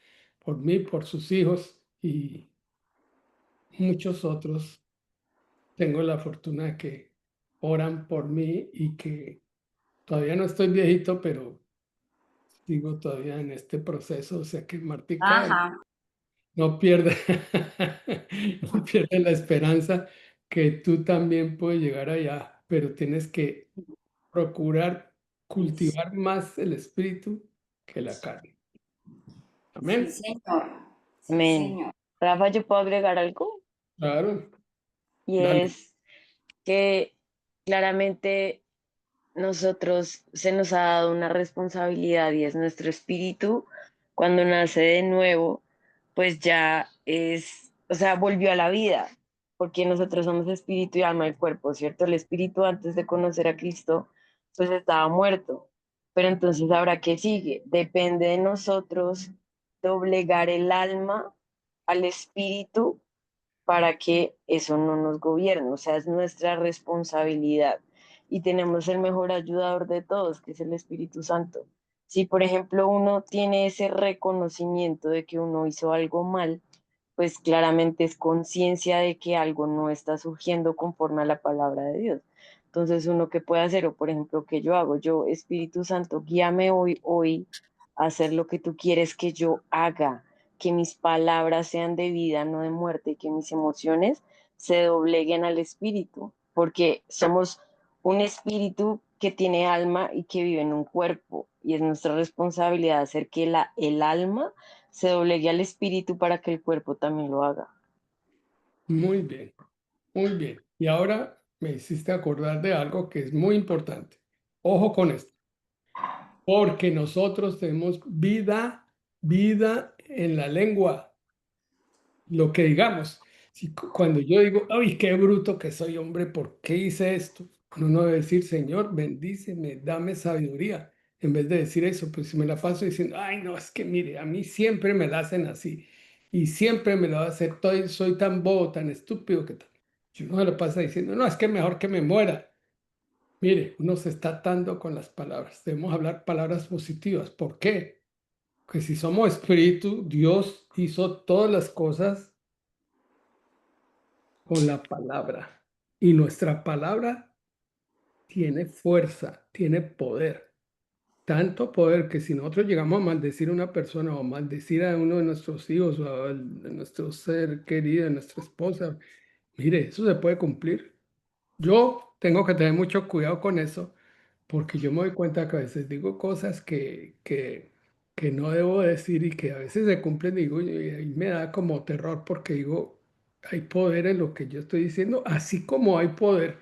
mí, por sus hijos y muchos otros. Tengo la fortuna de que oran por mí y que todavía no estoy viejito, pero sigo todavía en este proceso. O sea que Martica, ajá, no pierdas, no pierdas la esperanza que tú también puedes llegar allá, pero tienes que procurar cultivar más el espíritu que la carne. sí, Amén. señor, sí, Amén. señor. Rafa, ¿yo puedo agregar algo? Claro, Y dale. es que claramente nosotros se nos ha dado una responsabilidad y es nuestro espíritu cuando nace de nuevo, pues ya es, o sea, volvió a la vida, porque nosotros somos espíritu y alma y cuerpo, ¿cierto? El espíritu antes de conocer a Cristo, pues estaba muerto. Pero entonces, ¿ahora qué sigue? Depende de nosotros doblegar el alma al espíritu para que eso no nos gobierne, o sea, es nuestra responsabilidad y tenemos el mejor ayudador de todos, que es el Espíritu Santo. Si, por ejemplo, uno tiene ese reconocimiento de que uno hizo algo mal, pues claramente es conciencia de que algo no está surgiendo conforme a la palabra de Dios. Entonces, uno que puede hacer, o por ejemplo, que yo hago, yo, Espíritu Santo, guíame hoy a hacer lo que tú quieres que yo haga, que mis palabras sean de vida, no de muerte, y que mis emociones se dobleguen al Espíritu, porque somos un espíritu que tiene alma y que vive en un cuerpo, y es nuestra responsabilidad hacer que el alma se doblegue al espíritu para que el cuerpo también lo haga. Muy bien, muy bien. Y ahora me hiciste acordar de algo que es muy importante. Ojo con esto, porque nosotros tenemos vida en la lengua, lo que digamos. Si cuando yo digo, ay, qué bruto que soy, hombre, ¿por qué hice esto? Uno debe decir, Señor, bendíceme, dame sabiduría. En vez de decir eso, pues si me la paso diciendo, ay, no, es que mire, a mí siempre me la hacen así y siempre me lo va a hacer, soy tan bobo, tan estúpido que tal. Y uno se lo pasa diciendo, no, es que mejor que me muera. Mire, uno se está atando con las palabras. Debemos hablar palabras positivas. ¿Por qué? Porque si somos espíritu, Dios hizo todas las cosas con la palabra. Y nuestra palabra tiene fuerza, tiene poder. Tanto poder que si nosotros llegamos a maldecir a una persona o maldecir a uno de nuestros hijos o a nuestro ser querido, a nuestra esposa, mire, eso se puede cumplir. Yo tengo que tener mucho cuidado con eso porque yo me doy cuenta que a veces digo cosas que no debo decir y que a veces se cumplen, digo, y ahí me da como terror porque digo, hay poder en lo que yo estoy diciendo, así como hay poder,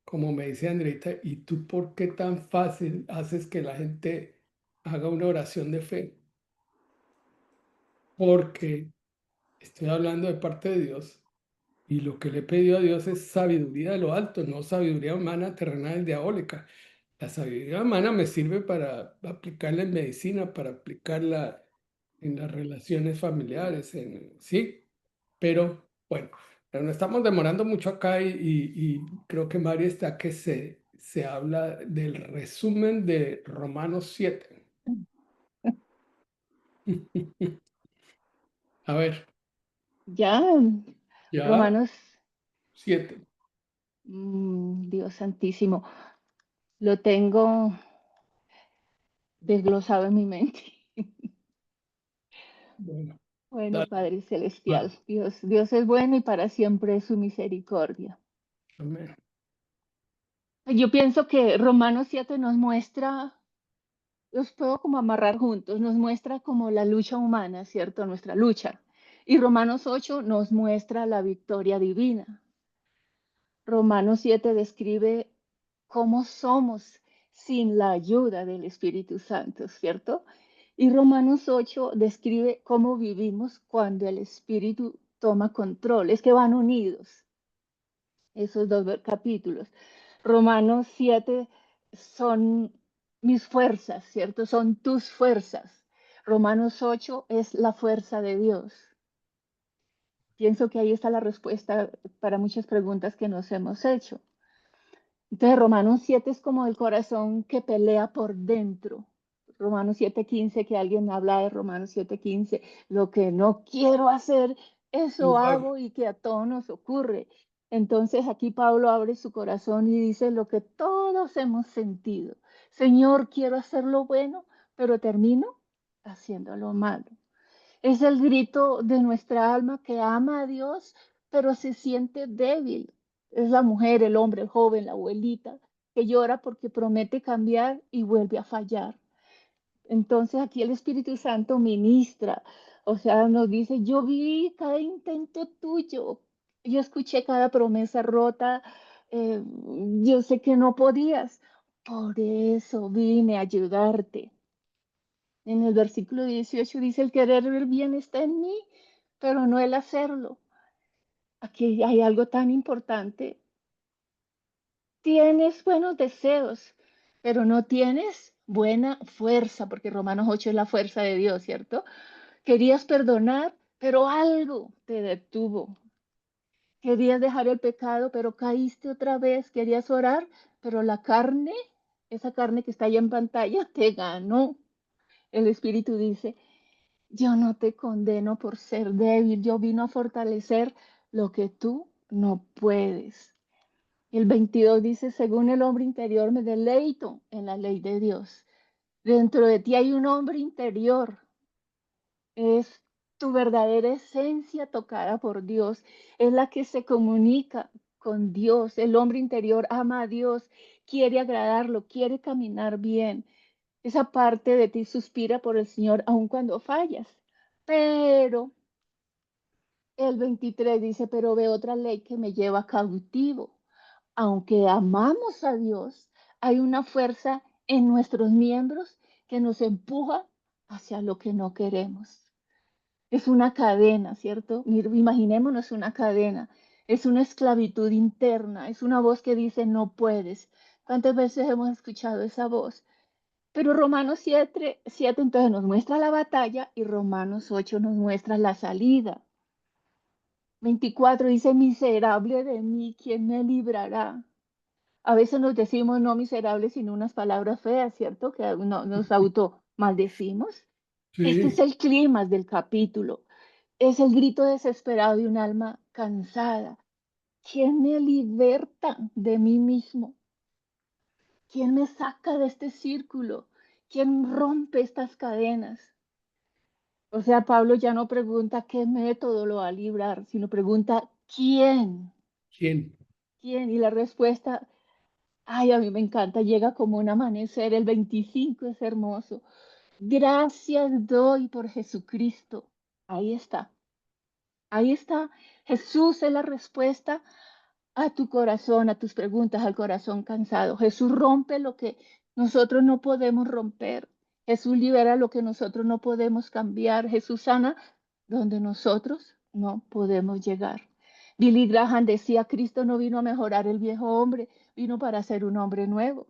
como me dice Andreita, ¿y tú por qué tan fácil haces que la gente haga una oración de fe? Porque estoy hablando de parte de Dios. Y lo que le he pedido a Dios es sabiduría de lo alto, no sabiduría humana, terrenal, diabólica. La sabiduría humana me sirve para aplicarla en medicina, para aplicarla en las relaciones familiares, sí, pero bueno, pero nos estamos demorando mucho acá y creo que María está que se habla del resumen de Romanos 7. A ver, Ya, ya Romanos, 7. Dios santísimo, lo tengo desglosado en mi mente. Bueno, Bueno, dale, Padre Celestial, hermano. Dios es bueno y para siempre es su misericordia. Amén. Yo pienso que Romanos 7 nos muestra, los puedo como amarrar juntos, nos muestra como la lucha humana, ¿cierto? Nuestra lucha. Y Romanos 8 nos muestra la victoria divina. Romanos 7 describe cómo somos sin la ayuda del Espíritu Santo, ¿cierto? Y Romanos 8 describe cómo vivimos cuando el Espíritu toma control. Es que van unidos esos dos capítulos. Romanos 7 son mis fuerzas, ¿cierto? Son tus fuerzas. Romanos 8 es la fuerza de Dios. Pienso que ahí está la respuesta para muchas preguntas que nos hemos hecho. Entonces, Romanos 7 es como el corazón que pelea por dentro. Romanos 7:15, que alguien habla de Romanos 7:15, lo que no quiero hacer, eso Lo hago. hago y que a todos nos ocurre. Entonces aquí Pablo abre su corazón y dice lo que todos hemos sentido. Señor, quiero hacer lo bueno, pero termino haciendo lo malo. Es el grito de nuestra alma que ama a Dios, pero se siente débil. Es la mujer, el hombre, el joven, la abuelita, que llora porque promete cambiar y vuelve a fallar. Entonces aquí el Espíritu Santo ministra, o sea, nos dice, yo vi cada intento tuyo, yo escuché cada promesa rota, yo sé que no podías, por eso vine a ayudarte. En el versículo 18 dice, el querer ver bien está en mí, pero no el hacerlo. Aquí hay algo tan importante. Tienes buenos deseos, pero no tienes buena fuerza, porque Romanos 8 es la fuerza de Dios, ¿cierto? Querías perdonar, pero algo te detuvo. Querías dejar el pecado, pero caíste otra vez. Querías orar, pero la carne, esa carne que está ahí en pantalla, te ganó. El Espíritu dice, yo no te condeno por ser débil, yo vino a fortalecer lo que tú no puedes. El 22 dice, según el hombre interior me deleito en la ley de Dios. Dentro de ti hay un hombre interior. Es tu verdadera esencia tocada por Dios. Es la que se comunica con Dios. El hombre interior ama a Dios, quiere agradarlo, quiere caminar bien. Esa parte de ti suspira por el Señor aun cuando fallas. Pero el 23 dice, pero veo otra ley que me lleva cautivo. Aunque amamos a Dios, hay una fuerza en nuestros miembros que nos empuja hacia lo que no queremos. Es una cadena, ¿cierto? Imaginémonos una cadena. Es una esclavitud interna, es una voz que dice no puedes. ¿Cuántas veces hemos escuchado esa voz? Pero Romanos 7 entonces nos muestra la batalla y Romanos 8 nos muestra la salida. 24 dice, miserable de mí, ¿quién me librará? A veces nos decimos no miserables, sino unas palabras feas, ¿cierto? Que nos auto maldecimos. Este es Sí, el clímax del capítulo. Es el grito desesperado de un alma cansada. ¿Quién me liberta de mí mismo? ¿Quién me saca de este círculo? ¿Quién rompe estas cadenas? O sea, Pablo ya no pregunta qué método lo va a librar, sino pregunta quién. ¿quién? ¿Quién? Y la respuesta, ay, a mí me encanta, llega como un amanecer, el 25 es hermoso. Gracias doy por Jesucristo. Ahí está. Ahí está. Jesús es la respuesta a tu corazón, a tus preguntas, al corazón cansado. Jesús rompe lo que nosotros no podemos romper. Jesús libera lo que nosotros no podemos cambiar. Jesús sana donde nosotros no podemos llegar. Billy Graham decía, Cristo no vino a mejorar el viejo hombre, vino para ser un hombre nuevo.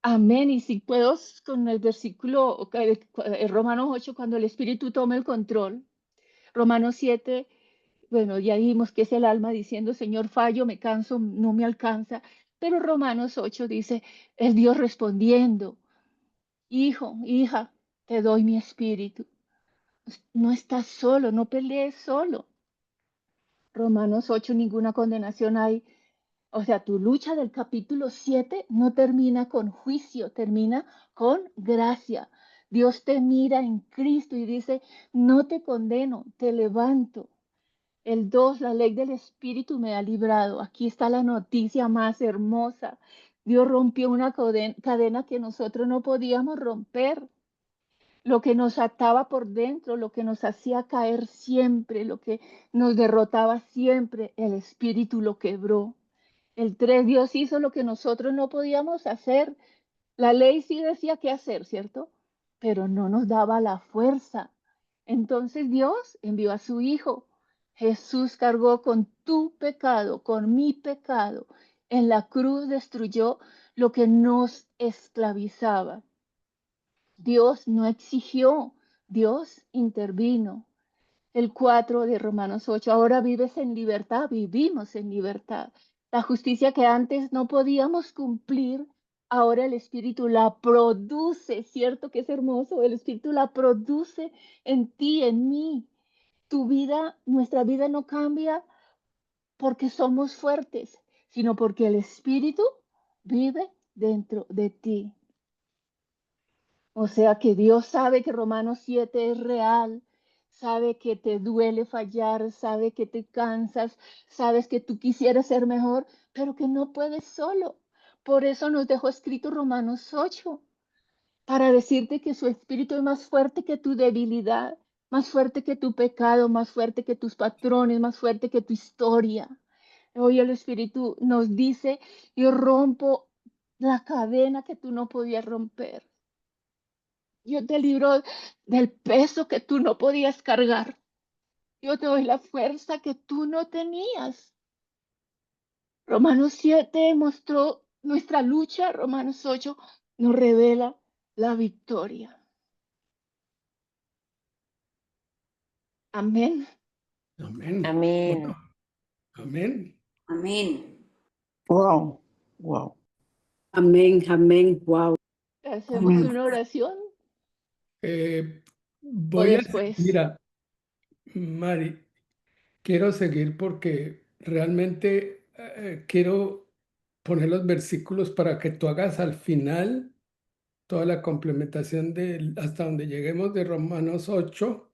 Amén. Y si puedo, con el versículo, Romanos 8, cuando el Espíritu toma el control, Romanos 7, bueno, ya dijimos que es el alma diciendo, Señor, fallo, me canso, no me alcanza. Pero Romanos 8 dice, es Dios respondiendo, hijo, hija, te doy mi espíritu. No estás solo, no pelees solo. Romanos 8, ninguna condenación hay. O sea, tu lucha del capítulo 7 no termina con juicio, termina con gracia. Dios te mira en Cristo y dice, no te condeno, te levanto. El 2, la ley del Espíritu me ha librado. Aquí está la noticia más hermosa. Dios rompió una cadena que nosotros no podíamos romper. Lo que nos ataba por dentro, lo que nos hacía caer siempre, lo que nos derrotaba siempre, el Espíritu lo quebró. El 3, Dios hizo lo que nosotros no podíamos hacer. La ley sí decía qué hacer, ¿cierto? Pero no nos daba la fuerza. Entonces Dios envió a su Hijo. Jesús cargó con tu pecado, con mi pecado. En la cruz destruyó lo que nos esclavizaba. Dios no exigió, Dios intervino. El 4 de Romanos 8, ahora vives en libertad, vivimos en libertad. La justicia que antes no podíamos cumplir, ahora el Espíritu la produce, ¿cierto que es hermoso? El Espíritu la produce en ti, en mí. Tu vida, nuestra vida no cambia porque somos fuertes, sino porque el Espíritu vive dentro de ti. O sea que Dios sabe que Romanos 7 es real, sabe que te duele fallar, sabe que te cansas, sabes que tú quisieras ser mejor, pero que no puedes solo. Por eso nos dejó escrito Romanos 8, para decirte que su espíritu es más fuerte que tu debilidad, más fuerte que tu pecado, más fuerte que tus patrones, más fuerte que tu historia. Hoy el espíritu nos dice, yo rompo la cadena que tú no podías romper. Yo te libro del peso que tú no podías cargar. Yo te doy la fuerza que tú no tenías. Romanos 7 mostró nuestra lucha. Romanos 8 nos revela la victoria. Amén. Amén. Amén. Bueno, amén. Amén. Wow, wow. Amén, amén, wow. Hacemos Amén. una oración o Voy a, después. mira, Mari, quiero seguir porque realmente quiero poner los versículos para que tú hagas al final toda la complementación hasta donde lleguemos de Romanos 8,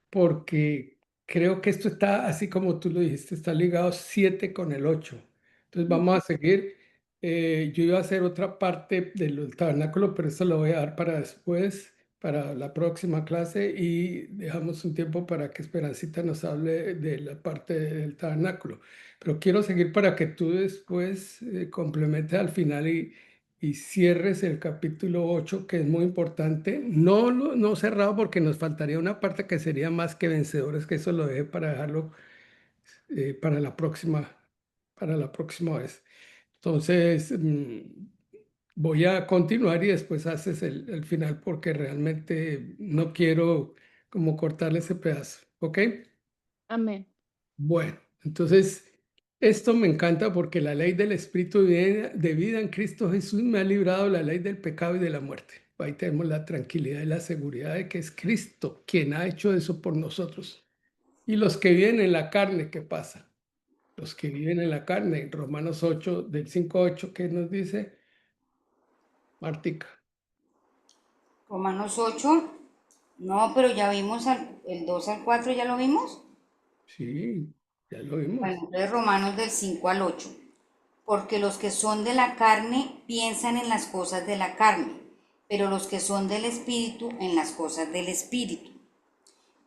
porque creo que esto está, así como tú lo dijiste, está ligado 7 con el 8. Entonces vamos a seguir. Yo iba a hacer otra parte del tabernáculo, pero eso lo voy a dar para después, para la próxima clase, y dejamos un tiempo para que Esperancita nos hable de la parte del tabernáculo. Pero quiero seguir para que tú después complementes al final y cierres el capítulo 8, que es muy importante. No cerrado porque nos faltaría una parte que sería más que vencedores, que eso lo dejé para dejarlo para para la próxima vez. Entonces, voy a continuar y después haces el final porque realmente no quiero como cortarle ese pedazo, ¿ok? Amén. Bueno, entonces esto me encanta porque la ley del Espíritu de vida en Cristo Jesús me ha librado de la ley del pecado y de la muerte. Ahí tenemos la tranquilidad y la seguridad de que es Cristo quien ha hecho eso por nosotros. Y los que viven en la carne, ¿qué pasa? Los que viven en la carne, en Romanos 8, del 5 a 8, ¿qué nos dice Martica? Romanos 8. No, pero ya vimos el 2 al 4, ¿ya lo vimos? Sí, ya lo vimos. Bueno, entonces Romanos del 5 al 8. Porque los que son de la carne piensan en las cosas de la carne, pero los que son del espíritu en las cosas del espíritu.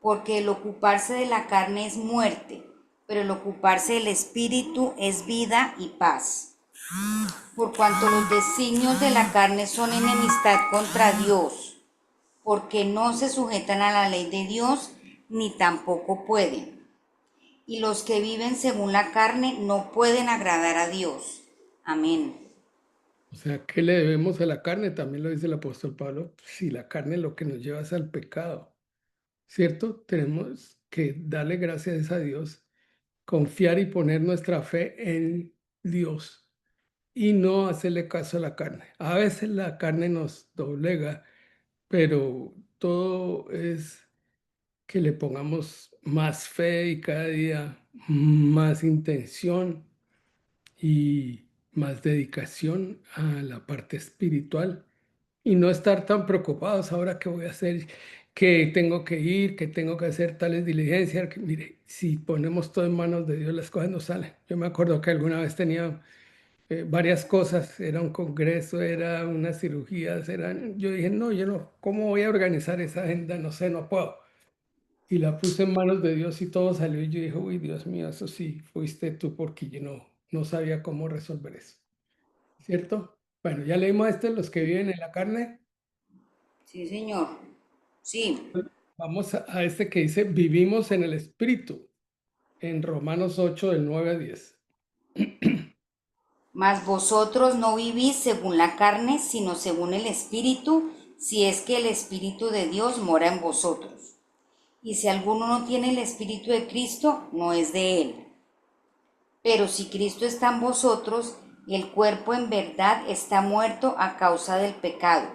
Porque el ocuparse de la carne es muerte, pero el ocuparse del espíritu es vida y paz. Por cuanto los designios de la carne son enemistad contra Dios, porque no se sujetan a la ley de Dios, ni tampoco pueden. Y los que viven según la carne no pueden agradar a Dios. Amén. O sea, ¿qué le debemos a la carne? También lo dice el apóstol Pablo. Si la carne lo que nos lleva es al pecado, ¿cierto? Tenemos que darle gracias a Dios, confiar y poner nuestra fe en Dios y no hacerle caso a la carne. A veces la carne nos doblega, pero todo es que le pongamos más fe y cada día más intención y más dedicación a la parte espiritual y no estar tan preocupados ahora qué voy a hacer, que tengo que ir, que tengo que hacer tales diligencias. Que, mire, si ponemos todo en manos de Dios, las cosas no salen. Yo me acuerdo que alguna vez tenía varias cosas, era un congreso, era unas cirugías, yo dije, no, yo no, ¿cómo voy a organizar esa agenda? No sé, no puedo. Y la puse en manos de Dios y todo salió y yo dije, uy, Dios mío, eso sí, fuiste tú porque yo no sabía cómo resolver eso. ¿Cierto? Bueno, ya leímos los que viven en la carne. Sí, señor. Sí. Vamos a este que dice, vivimos en el Espíritu, en Romanos 8, del 9 a 10. Mas vosotros no vivís según la carne, sino según el Espíritu, si es que el Espíritu de Dios mora en vosotros. Y si alguno no tiene el Espíritu de Cristo, no es de él. Pero si Cristo está en vosotros, el cuerpo en verdad está muerto a causa del pecado,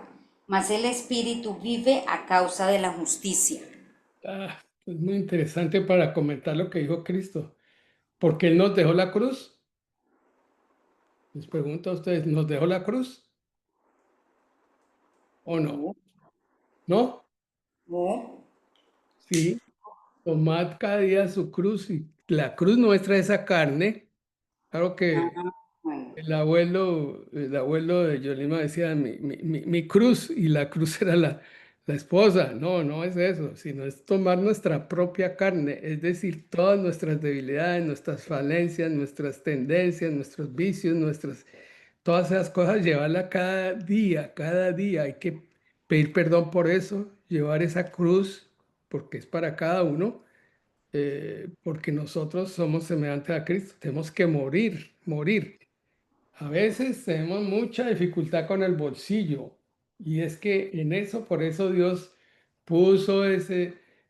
mas el Espíritu vive a causa de la justicia. Es muy interesante para comentar lo que dijo Cristo. ¿Por qué Él nos dejó la cruz? Les pregunto a ustedes, ¿nos dejó la cruz o no? No, ¿No? no. Sí. Tomad cada día su cruz y la cruz nuestra, esa carne. Claro que Ah, bueno. el abuelo de Yolima decía mi cruz, y la cruz era la esposa. No, no es eso, sino es tomar nuestra propia carne, es decir, todas nuestras debilidades, nuestras falencias, nuestras tendencias, nuestros vicios, todas esas cosas, llevarla cada día. Hay que pedir perdón por eso, llevar esa cruz, porque es para cada uno, porque nosotros somos semejantes a Cristo, tenemos que morir. A veces tenemos mucha dificultad con el bolsillo y es que en eso, por eso Dios puso eso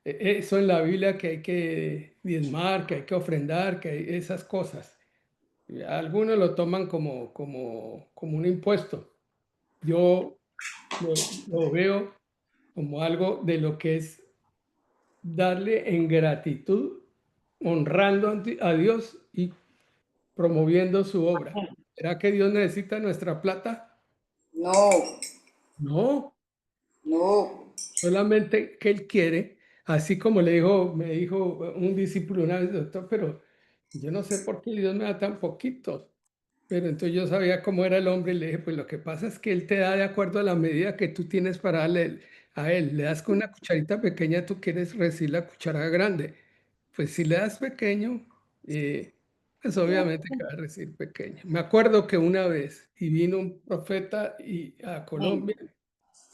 en la Biblia, que hay que diezmar, que hay que ofrendar, que hay esas cosas. Y algunos lo toman como un impuesto. Yo lo veo como algo de lo que es darle en gratitud, honrando a Dios y promoviendo su obra. ¿Será que Dios necesita nuestra plata? No, No, no. solamente que Él quiere, así como me dijo un discípulo una vez, doctor, pero yo no sé por qué Dios me da tan poquito. Pero entonces yo sabía cómo era el hombre y le dije, pues lo que pasa es que Él te da de acuerdo a la medida que tú tienes para darle a Él. Le das con una cucharita pequeña, tú quieres recibir la cuchara grande. Pues si le das pequeño, pues obviamente que va a recibir pequeño. Me acuerdo que una vez y vino un profeta a Colombia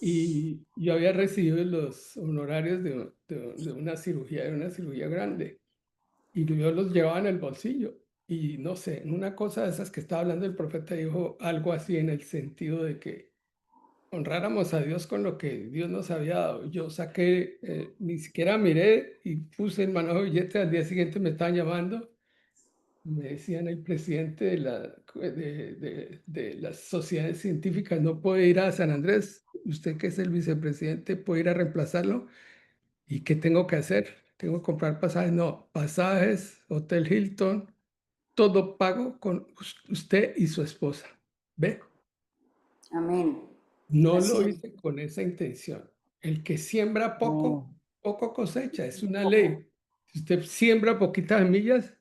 y yo había recibido los honorarios de una cirugía grande, y yo los llevaba en el bolsillo. Y no sé, en una cosa de esas que estaba hablando el profeta dijo algo así en el sentido de que honráramos a Dios con lo que Dios nos había dado. Yo saqué, ni siquiera miré y puse en mano de billete. Al día siguiente me estaban llamando. Me decían, el presidente de las sociedades científicas no puede ir a San Andrés. Usted, que es el vicepresidente, puede ir a reemplazarlo. ¿Y qué tengo que hacer? ¿Tengo que comprar pasajes? No, pasajes, Hotel Hilton, todo pago con usted y su esposa. ¿Ve? Amén. No Así lo es. hice con esa intención. El que siembra poco, No. poco cosecha. Es una ley. Si usted siembra poquitas semillas,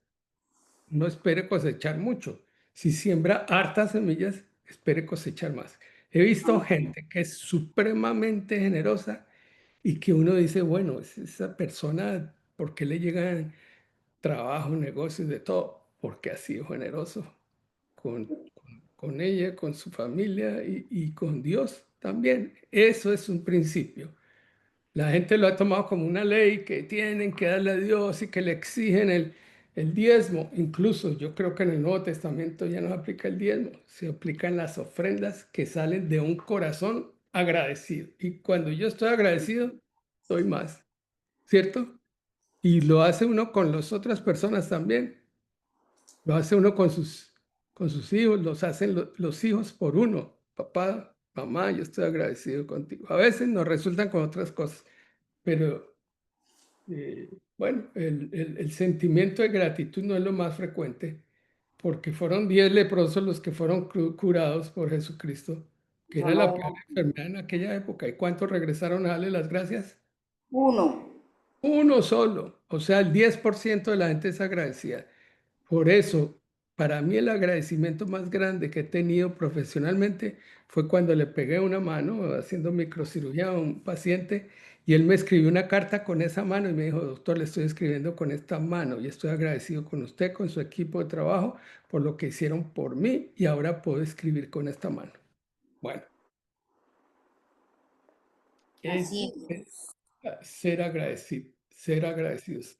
no espere cosechar mucho. Si siembra hartas semillas, espere cosechar más. He visto gente que es supremamente generosa y que uno dice, bueno, esa persona, ¿por qué le llegan trabajo, negocios, de todo? Porque ha sido generoso con ella, con su familia y con Dios también. Eso es un principio. La gente lo ha tomado como una ley que tienen que darle a Dios y que le exigen el diezmo. Incluso yo creo que en el Nuevo Testamento ya no aplica el diezmo, se aplican las ofrendas que salen de un corazón agradecido. Y cuando yo estoy agradecido, doy más, ¿cierto? Y lo hace uno con las otras personas también. Lo hace uno con sus hijos, los hacen los hijos por uno. Papá, mamá, yo estoy agradecido contigo. A veces nos resultan con otras cosas, pero bueno, el sentimiento de gratitud no es lo más frecuente, porque fueron 10 leprosos los que fueron curados por Jesucristo, que era la Solo peor enfermedad en aquella época. ¿Y cuántos regresaron a darle las gracias? uno. Uno solo. O sea, el 10% de la gente es agradecida. Por eso, para mí el agradecimiento más grande que he tenido profesionalmente fue cuando le pegué una mano haciendo microcirugía a un paciente y él me escribió una carta con esa mano y me dijo, doctor, le estoy escribiendo con esta mano y estoy agradecido con usted, con su equipo de trabajo, por lo que hicieron por mí y ahora puedo escribir con esta mano. Bueno, Así eso es. es ser agradecido, ser agradecidos.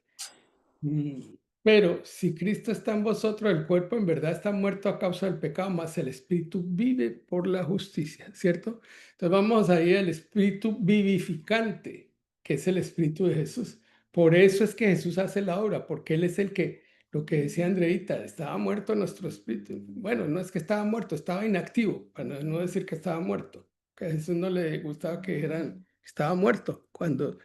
Mm, Pero si Cristo está en vosotros, el cuerpo en verdad está muerto a causa del pecado, mas el espíritu vive por la justicia, ¿cierto? Entonces vamos ahí al espíritu vivificante, que es el espíritu de Jesús. Por eso es que Jesús hace la obra, porque Él es el que, lo que decía Andreita, estaba muerto nuestro espíritu. Bueno, no es que estaba muerto, estaba inactivo, para no decir que estaba muerto, que a Jesús no le gustaba que dijeran estaba muerto, cuando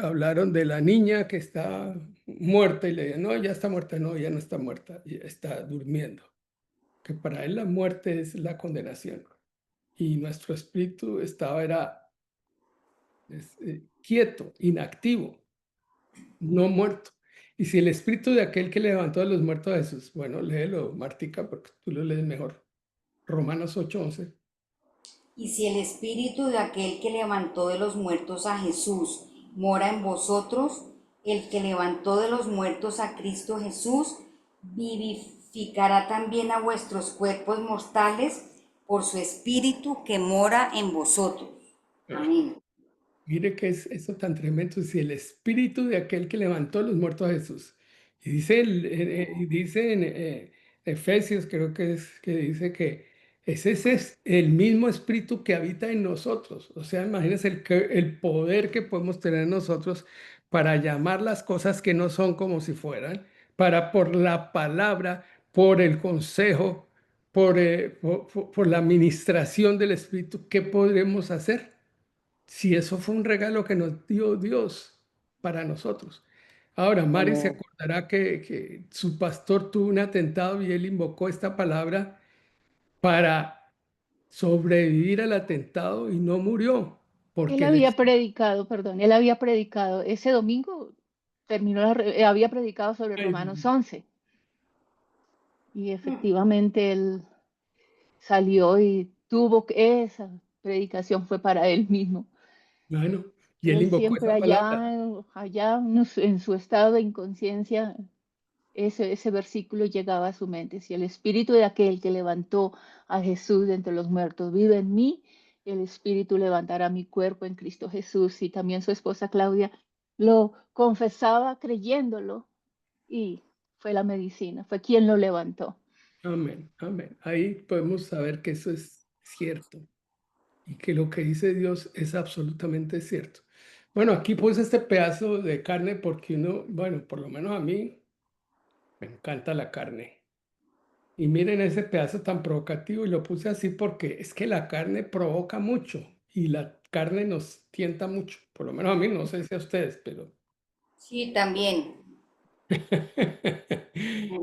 hablaron de la niña que está muerta y le dijeron, no, ya está muerta, no, ya no está muerta, ya está durmiendo. Que para él la muerte es la condenación. Y nuestro espíritu era quieto, inactivo, no muerto. Y si el espíritu de aquel que levantó a los muertos a Jesús, bueno, léelo, Martica, porque tú lo lees mejor. Romanos 8:11. Y si el espíritu de aquel que levantó de los muertos a Jesús mora en vosotros, el que levantó de los muertos a Cristo Jesús vivificará también a vuestros cuerpos mortales por su espíritu que mora en vosotros. Amén. Mire que es eso tan tremendo, si el espíritu de aquel que levantó a los muertos a Jesús. Y dice, dice en Efesios, creo que es, que dice que ese es el mismo espíritu que habita en nosotros. O sea, imagínense el poder que podemos tener nosotros para llamar las cosas que no son como si fueran, para por la palabra, por el consejo, por la administración del espíritu, ¿qué podremos hacer? Si eso fue un regalo que nos dio Dios para nosotros. Ahora, Mari se Amén. acordó contará que su pastor tuvo un atentado y él invocó esta palabra para sobrevivir al atentado y no murió, Él porque había predicado, perdón, él había predicado, ese domingo había predicado sobre Romanos 11 y efectivamente él salió y esa predicación fue para él mismo. bueno, y él Él invocó siempre esa palabra. allá en su estado de inconsciencia, ese versículo llegaba a su mente. Si el espíritu de aquel que levantó a Jesús de entre los muertos vive en mí, el espíritu levantará mi cuerpo en Cristo Jesús. Y también su esposa Claudia lo confesaba creyéndolo y fue la medicina, fue quien lo levantó. Amén, amén. Ahí podemos saber que eso es cierto y que lo que dice Dios es absolutamente cierto. Bueno, aquí puse este pedazo de carne porque uno, bueno, por lo menos a mí me encanta la carne. Y miren ese pedazo tan provocativo y lo puse así porque es que la carne provoca mucho y la carne nos tienta mucho. Por lo menos a mí, no sé si a ustedes, pero... Sí, también. Me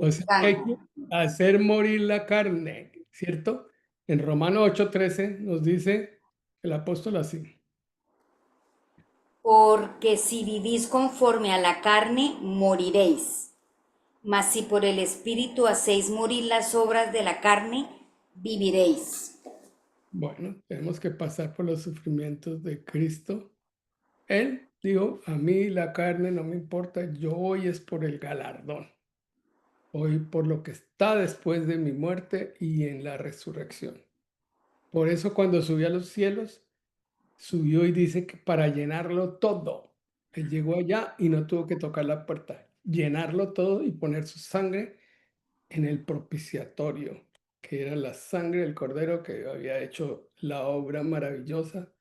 O sea, que hay encanta. que hacer morir la carne, ¿cierto? En Romanos 8:13 nos dice el apóstol así. Porque si vivís conforme a la carne, moriréis. Mas si por el Espíritu hacéis morir las obras de la carne, viviréis. Bueno, tenemos que pasar por los sufrimientos de Cristo. Él dijo, a mí la carne no me importa, yo voy es por el galardón. Voy por lo que está después de mi muerte y en la resurrección. Por eso cuando subió a los cielos, subió y dice que para llenarlo todo. Él llegó allá y no tuvo que tocar la puerta, llenarlo todo y poner su sangre en el propiciatorio, que era la sangre del Cordero que había hecho la obra maravillosa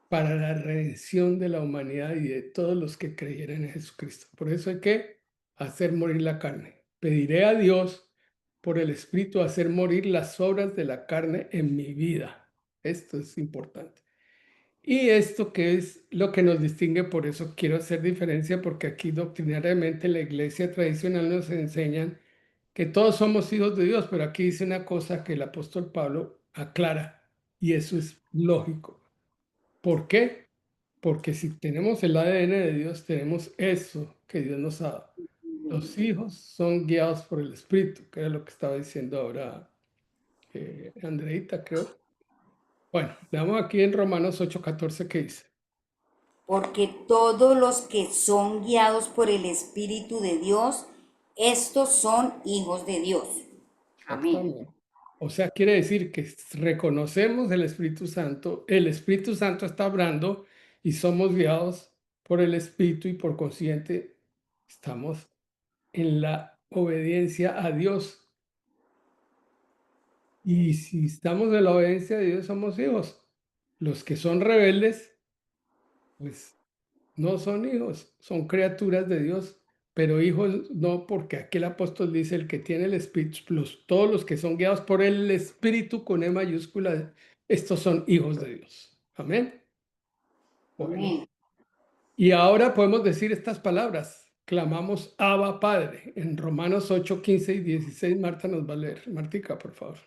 para la redención de la humanidad y de todos los que creyeran en Jesucristo. Por eso hay que hacer morir la carne. Pediré a Dios por el Espíritu hacer morir las obras de la carne en mi vida. Esto es importante. Y esto que es lo que nos distingue, por eso quiero hacer diferencia, porque aquí doctrinariamente la iglesia tradicional nos enseñan que todos somos hijos de Dios, pero aquí dice una cosa que el apóstol Pablo aclara, y eso es lógico. ¿Por qué? Porque si tenemos el ADN de Dios, tenemos eso que Dios nos ha dado. Los hijos son guiados por el Espíritu, que era lo que estaba diciendo ahora Andreita, creo. Bueno, veamos aquí en Romanos 8:14 que dice. Porque todos los que son guiados por el Espíritu de Dios, estos son hijos de Dios. Amén. Exactamente. O sea, quiere decir que reconocemos el Espíritu Santo está hablando y somos guiados por el Espíritu y por consiguiente estamos en la obediencia a Dios. Y si estamos en la obediencia a Dios, somos hijos. Los que son rebeldes, pues no son hijos, son criaturas de Dios, pero hijos no, porque aquí el apóstol dice, el que tiene el Espíritu, todos los que son guiados por el Espíritu con E mayúscula, estos son hijos de Dios. Amén. Bueno, Amén. y ahora podemos decir estas palabras. Clamamos Abba Padre. En Romanos 8:15 y 16, Marta nos va a leer. Martica, por favor.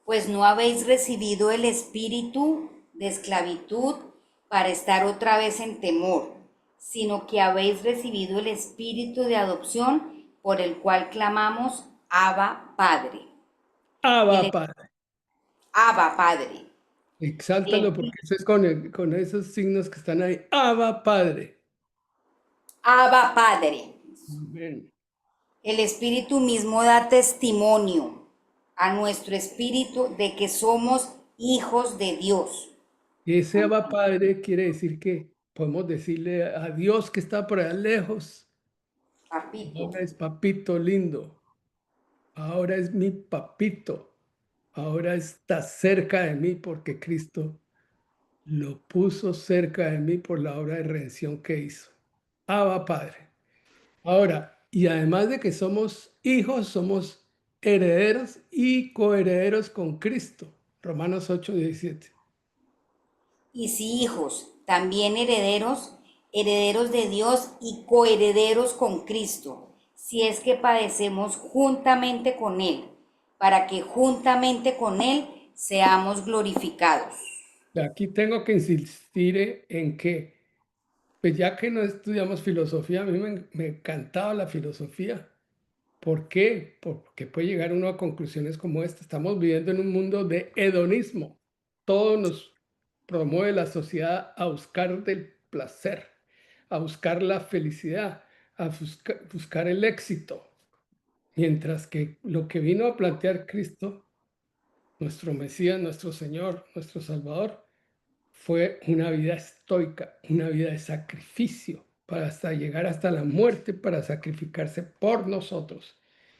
Pues no habéis recibido el espíritu de esclavitud para estar otra vez en temor, sino que habéis recibido el espíritu de adopción por el cual clamamos Abba Padre. Abba El Padre. Abba Padre. Exáltalo porque eso es con esos signos que están ahí. Abba Padre. Abba Padre. Amén. El Espíritu mismo da testimonio a nuestro espíritu de que somos hijos de Dios. Ese Abba Padre quiere decir que podemos decirle a Dios que está por allá lejos. Papito. Ahora es papito lindo. Ahora es mi papito. Ahora está cerca de mí porque Cristo lo puso cerca de mí por la obra de redención que hizo. Abba Padre. Ahora, y además de que somos hijos, somos herederos y coherederos con Cristo. Romanos 8:17. Y si hijos, también herederos, herederos de Dios y coherederos con Cristo, si es que padecemos juntamente con Él, para que juntamente con Él seamos glorificados. Aquí tengo que insistir en que, pues ya que no estudiamos filosofía, a mí me encantaba la filosofía. ¿Por qué? Porque puede llegar uno a conclusiones como esta. Estamos viviendo en un mundo de hedonismo. Todo nos promueve la sociedad a buscar del placer, a buscar la felicidad, a buscar el éxito. Mientras que lo que vino a plantear Cristo, nuestro Mesías, nuestro Señor, nuestro Salvador, fue una vida estoica, una vida de sacrificio, para hasta llegar hasta la muerte, para sacrificarse por nosotros.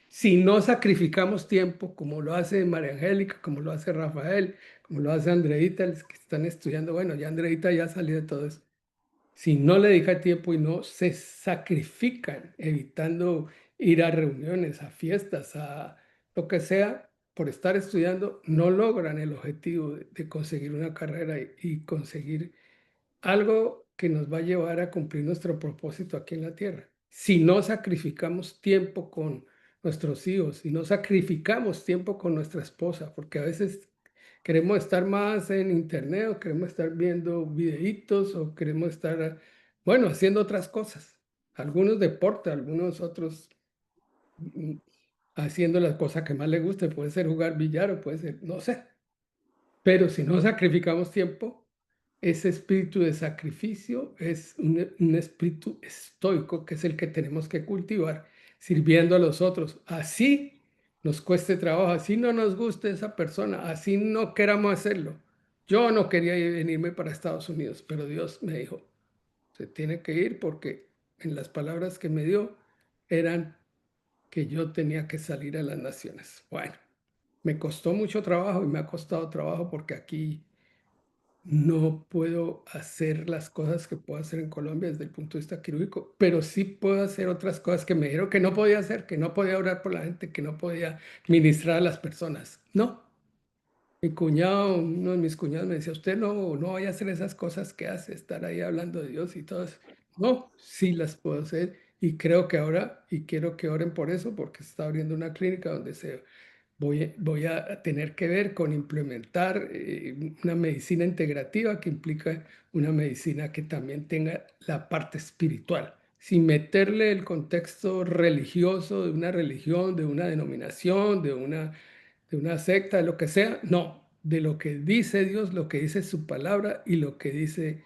Si no sacrificamos tiempo, como lo hace María Angélica, como lo hace Rafael, como lo hace Andreita, los que están estudiando, bueno, ya Andreita ya salió de todo eso. Si no le dedica tiempo y no se sacrifican, evitando ir a reuniones, a fiestas, a lo que sea, por estar estudiando, no logran el objetivo de conseguir una carrera y conseguir algo que nos va a llevar a cumplir nuestro propósito aquí en la tierra. Si no sacrificamos tiempo con nuestros hijos, si no sacrificamos tiempo con nuestra esposa, porque a veces queremos estar más en internet o queremos estar viendo videitos o queremos estar, bueno, haciendo otras cosas. Algunos deportes, algunos otros haciendo las cosas que más les guste. Puede ser jugar billar o puede ser, no sé. Pero si no sacrificamos tiempo, ese espíritu de sacrificio es un espíritu estoico que es el que tenemos que cultivar sirviendo a los otros. Así nos cueste trabajo, así no nos guste esa persona, así no queramos hacerlo. Yo no quería venirme para Estados Unidos, pero Dios me dijo, se tiene que ir porque en las palabras que me dio eran que yo tenía que salir a las naciones. Bueno, me costó mucho trabajo y me ha costado trabajo porque aquí no puedo hacer las cosas que puedo hacer en Colombia desde el punto de vista quirúrgico, pero sí puedo hacer otras cosas que me dijeron que no podía hacer, que no podía orar por la gente, que no podía ministrar a las personas. No. Mi cuñado, uno de mis cuñados me decía, usted no vaya a hacer esas cosas que hace, estar ahí hablando de Dios y todo eso. No, sí las puedo hacer y creo que ahora, y quiero que oren por eso, porque se está abriendo una clínica donde voy a tener que ver con implementar una medicina integrativa que implica una medicina que también tenga la parte espiritual, sin meterle el contexto religioso de una religión, de una denominación, de una secta, de lo que sea, no, de lo que dice Dios, lo que dice su palabra y lo que dice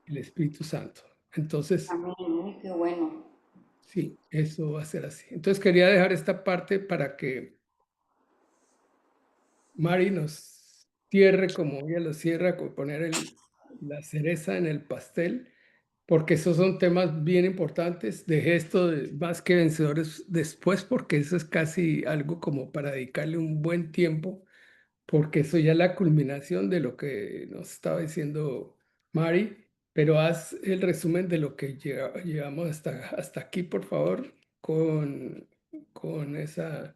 el Espíritu Santo. Entonces, Amén. Uy, qué bueno. sí, eso va a ser así. Entonces quería dejar esta parte para que Mari nos cierre como ella lo cierra, con poner la cereza en el pastel, porque esos son temas bien importantes. Dejé esto de más que vencedores después, porque eso es casi algo como para dedicarle un buen tiempo, porque eso ya es la culminación de lo que nos estaba diciendo Mari, pero haz el resumen de lo que llegamos hasta aquí, por favor, con esa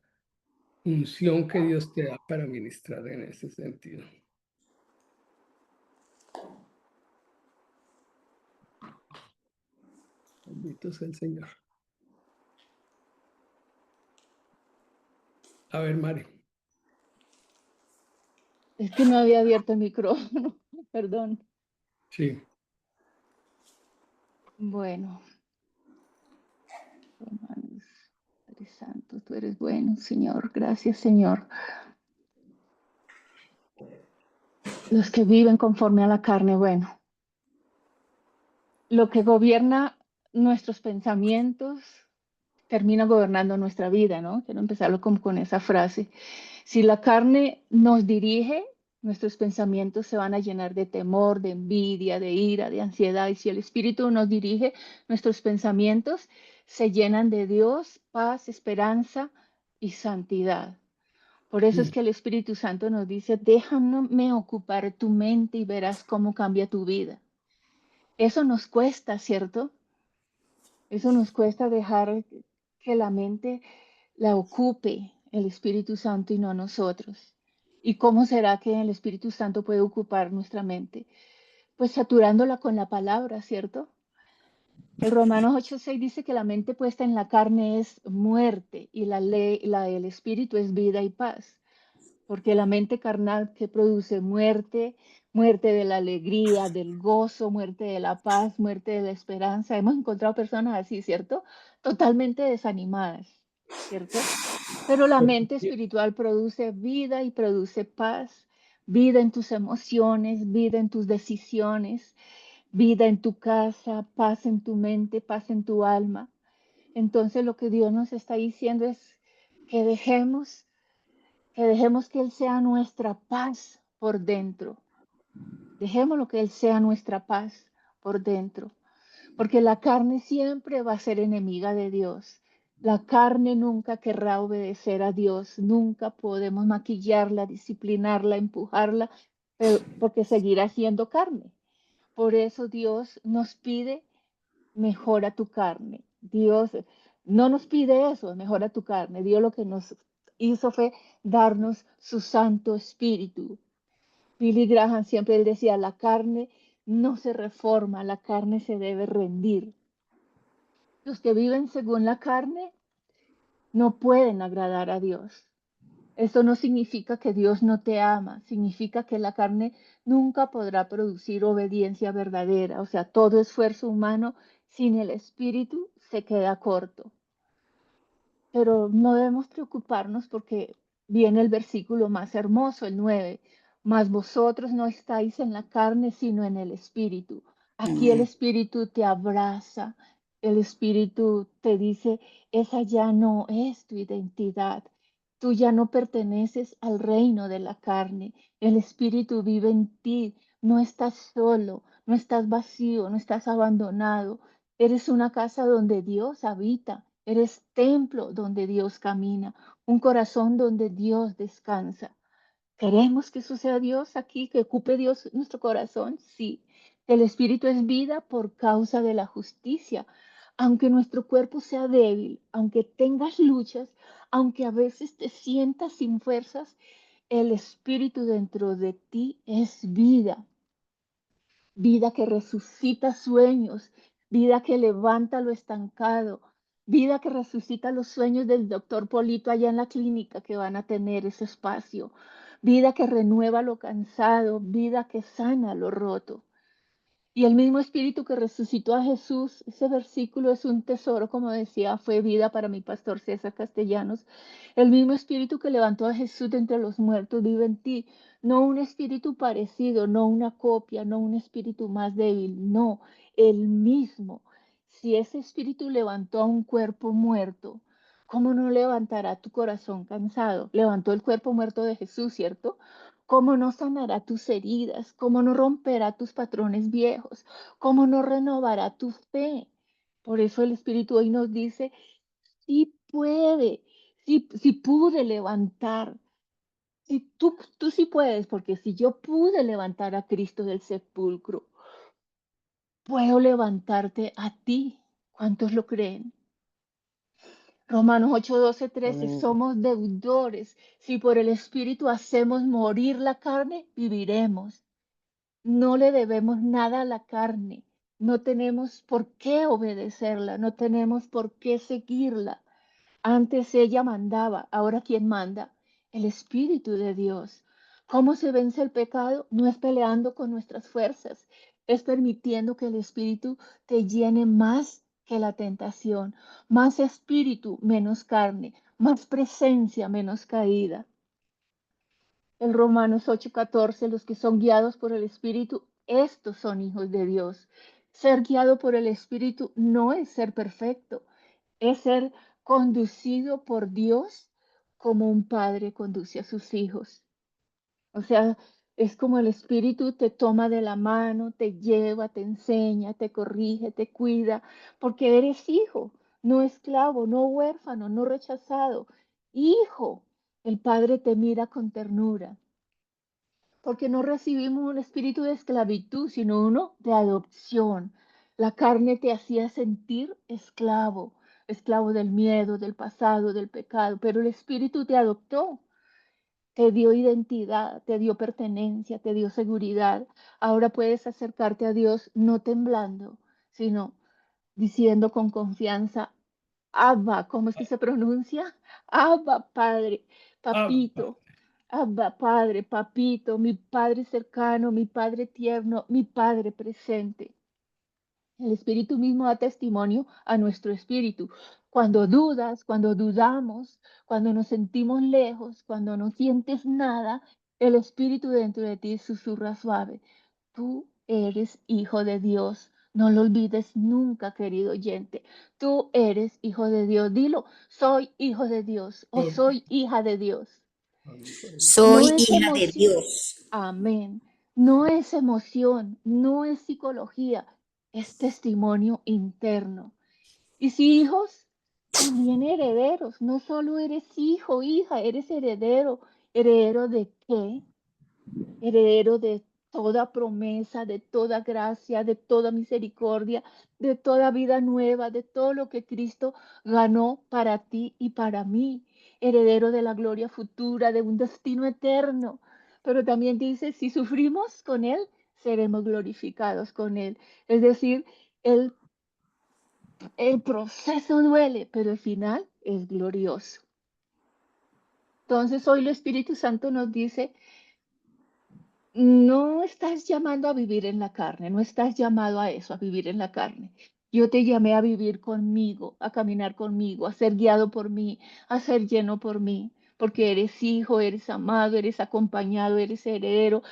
unción que Dios te da para ministrar en ese sentido. Bendito sea el Señor. A ver, Mari. Es que no había abierto el micrófono, perdón. Sí. Bueno, Romanos, Padre Santo, tú eres bueno, Señor. Gracias, Señor. Los que viven conforme a la carne, bueno, lo que gobierna nuestros pensamientos termina gobernando nuestra vida, ¿no? Quiero empezarlo con esa frase. Si la carne nos dirige, nuestros pensamientos se van a llenar de temor, de envidia, de ira, de ansiedad. Y si el Espíritu nos dirige, nuestros pensamientos se llenan de Dios, paz, esperanza y santidad. Por eso es que el Espíritu Santo nos dice, déjame ocupar tu mente y verás cómo cambia tu vida. Eso nos cuesta, ¿cierto? Eso nos cuesta dejar que la mente la ocupe el Espíritu Santo y no nosotros. ¿Y cómo será que el Espíritu Santo puede ocupar nuestra mente? pues saturándola con la palabra, ¿cierto? El Romanos 8:6 dice que la mente puesta en la carne es muerte y la ley, la del espíritu es vida y paz. Porque la mente carnal que produce muerte, muerte de la alegría, del gozo, muerte de la paz, muerte de la esperanza. Hemos encontrado personas así, ¿cierto? Totalmente desanimadas, ¿cierto? Pero la mente espiritual produce vida y produce paz, vida en tus emociones, vida en tus decisiones, vida en tu casa, paz en tu mente, paz en tu alma. Entonces lo que Dios nos está diciendo es que dejemos que Él sea nuestra paz por dentro. Dejémoslo que Él sea nuestra paz por dentro. Porque la carne siempre va a ser enemiga de Dios. La carne nunca querrá obedecer a Dios. Nunca podemos maquillarla, disciplinarla, empujarla, porque seguirá siendo carne. Por eso Dios nos pide, mejora tu carne. Dios no nos pide eso, mejora tu carne. Dios lo que nos hizo fue darnos su Santo Espíritu. Billy Graham siempre él decía, la carne no se reforma, la carne se debe rendir. Los que viven según la carne no pueden agradar a Dios. Esto no significa que Dios no te ama, significa que la carne nunca podrá producir obediencia verdadera. O sea, todo esfuerzo humano sin el Espíritu se queda corto. Pero no debemos preocuparnos porque viene el versículo más hermoso, el 9. Mas vosotros no estáis en la carne, sino en el Espíritu. Aquí el Amén. Espíritu te abraza, el Espíritu te dice, esa ya no es tu identidad. Tú ya no perteneces al reino de la carne. El Espíritu vive en ti. No estás solo, no estás vacío, no estás abandonado. Eres una casa donde Dios habita. Eres templo donde Dios camina. Un corazón donde Dios descansa. ¿Queremos que eso sea Dios aquí, que ocupe Dios nuestro corazón? Sí. El Espíritu es vida por causa de la justicia. Aunque nuestro cuerpo sea débil, aunque tengas luchas, aunque a veces te sientas sin fuerzas, el Espíritu dentro de ti es vida. Vida que resucita sueños, vida que levanta lo estancado, vida que resucita los sueños del doctor Polito allá en la clínica que van a tener ese espacio, vida que renueva lo cansado, vida que sana lo roto. Y el mismo espíritu que resucitó a Jesús, ese versículo es un tesoro, como decía, fue vida para mi pastor César Castellanos. El mismo espíritu que levantó a Jesús de entre los muertos vive en ti. No un espíritu parecido, no una copia, no un espíritu más débil, no, el mismo. Si ese espíritu levantó a un cuerpo muerto, ¿cómo no levantará tu corazón cansado? Levantó el cuerpo muerto de Jesús, ¿cierto? ¿Cómo no sanará tus heridas? ¿Cómo no romperá tus patrones viejos? ¿Cómo no renovará tu fe? Por eso el Espíritu hoy nos dice, sí puede, sí pude levantar. Si tú sí puedes, porque si yo pude levantar a Cristo del sepulcro, puedo levantarte a ti. ¿Cuántos lo creen? Romanos 8, 12, 13, Amén. somos deudores. Si por el Espíritu hacemos morir la carne, viviremos. No le debemos nada a la carne, no tenemos por qué obedecerla, no tenemos por qué seguirla. Antes ella mandaba, ahora ¿quién manda? El Espíritu de Dios. ¿Cómo se vence el pecado? No es peleando con nuestras fuerzas, es permitiendo que el Espíritu te llene más que la tentación, más espíritu, menos carne, más presencia, menos caída. El Romanos 8:14, los que son guiados por el Espíritu, estos son hijos de Dios. Ser guiado por el Espíritu no es ser perfecto, es ser conducido por Dios como un padre conduce a sus hijos. O sea, es como el Espíritu te toma de la mano, te lleva, te enseña, te corrige, te cuida, porque eres hijo, no esclavo, no huérfano, no rechazado. Hijo, el Padre te mira con ternura porque no recibimos un espíritu de esclavitud, sino uno de adopción. La carne te hacía sentir esclavo, esclavo del miedo, del pasado, del pecado, pero el espíritu te adoptó. te dio identidad, te dio pertenencia, te dio seguridad. Ahora puedes acercarte a Dios no temblando, sino diciendo con confianza, Abba, ¿cómo es que se pronuncia? Abba, Padre, Abba. Papito, Abba, Padre, Papito, mi Padre cercano, mi Padre tierno, mi Padre presente. El Espíritu mismo da testimonio a nuestro espíritu. Cuando dudas, cuando dudamos, cuando nos sentimos lejos, cuando no sientes nada, el Espíritu dentro de ti susurra suave. Tú eres hijo de Dios. No lo olvides nunca, querido oyente. Tú eres hijo de Dios. Dilo, soy hijo de Dios o soy hija de Dios. No Soy es hija de emoción. Dios. Amén. No es emoción, no es psicología, es testimonio interno. Y si hijos, también herederos. No solo eres hijo, hija, eres heredero. ¿Heredero de qué? Heredero de toda promesa, de toda gracia, de toda misericordia, de toda vida nueva, de todo lo que Cristo ganó para ti y para mí. Heredero de la gloria futura, de un destino eterno. Pero también dice, si sufrimos con Él, seremos glorificados con Él. Es decir, el, el proceso duele, pero el final es glorioso. Entonces hoy el Espíritu Santo nos dice, no estás llamando a vivir en la carne, no estás llamado a eso, a vivir en la carne. Yo te llamé a vivir conmigo, a caminar conmigo, a ser guiado por mí, a ser lleno por mí, porque eres hijo, eres amado, eres acompañado, eres heredero.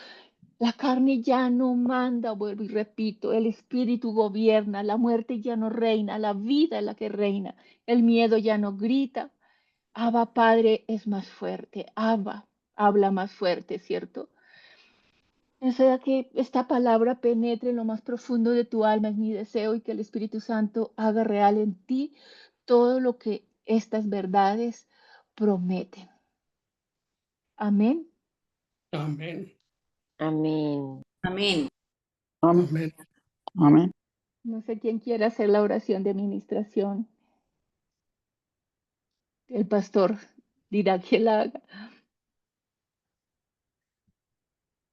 La carne ya no manda, vuelvo y repito, el espíritu gobierna, la muerte ya no reina, la vida es la que reina, el miedo ya no grita. Abba Padre es más fuerte, Abba habla más fuerte, ¿cierto? O sea, que esta palabra penetre en lo más profundo de tu alma, es mi deseo, y que el Espíritu Santo haga real en ti todo lo que estas verdades prometen. Amén. Amén. Amén. Amén. Amén. Amén. Amén. No sé quién quiere hacer la oración de ministración. El pastor dirá que la haga.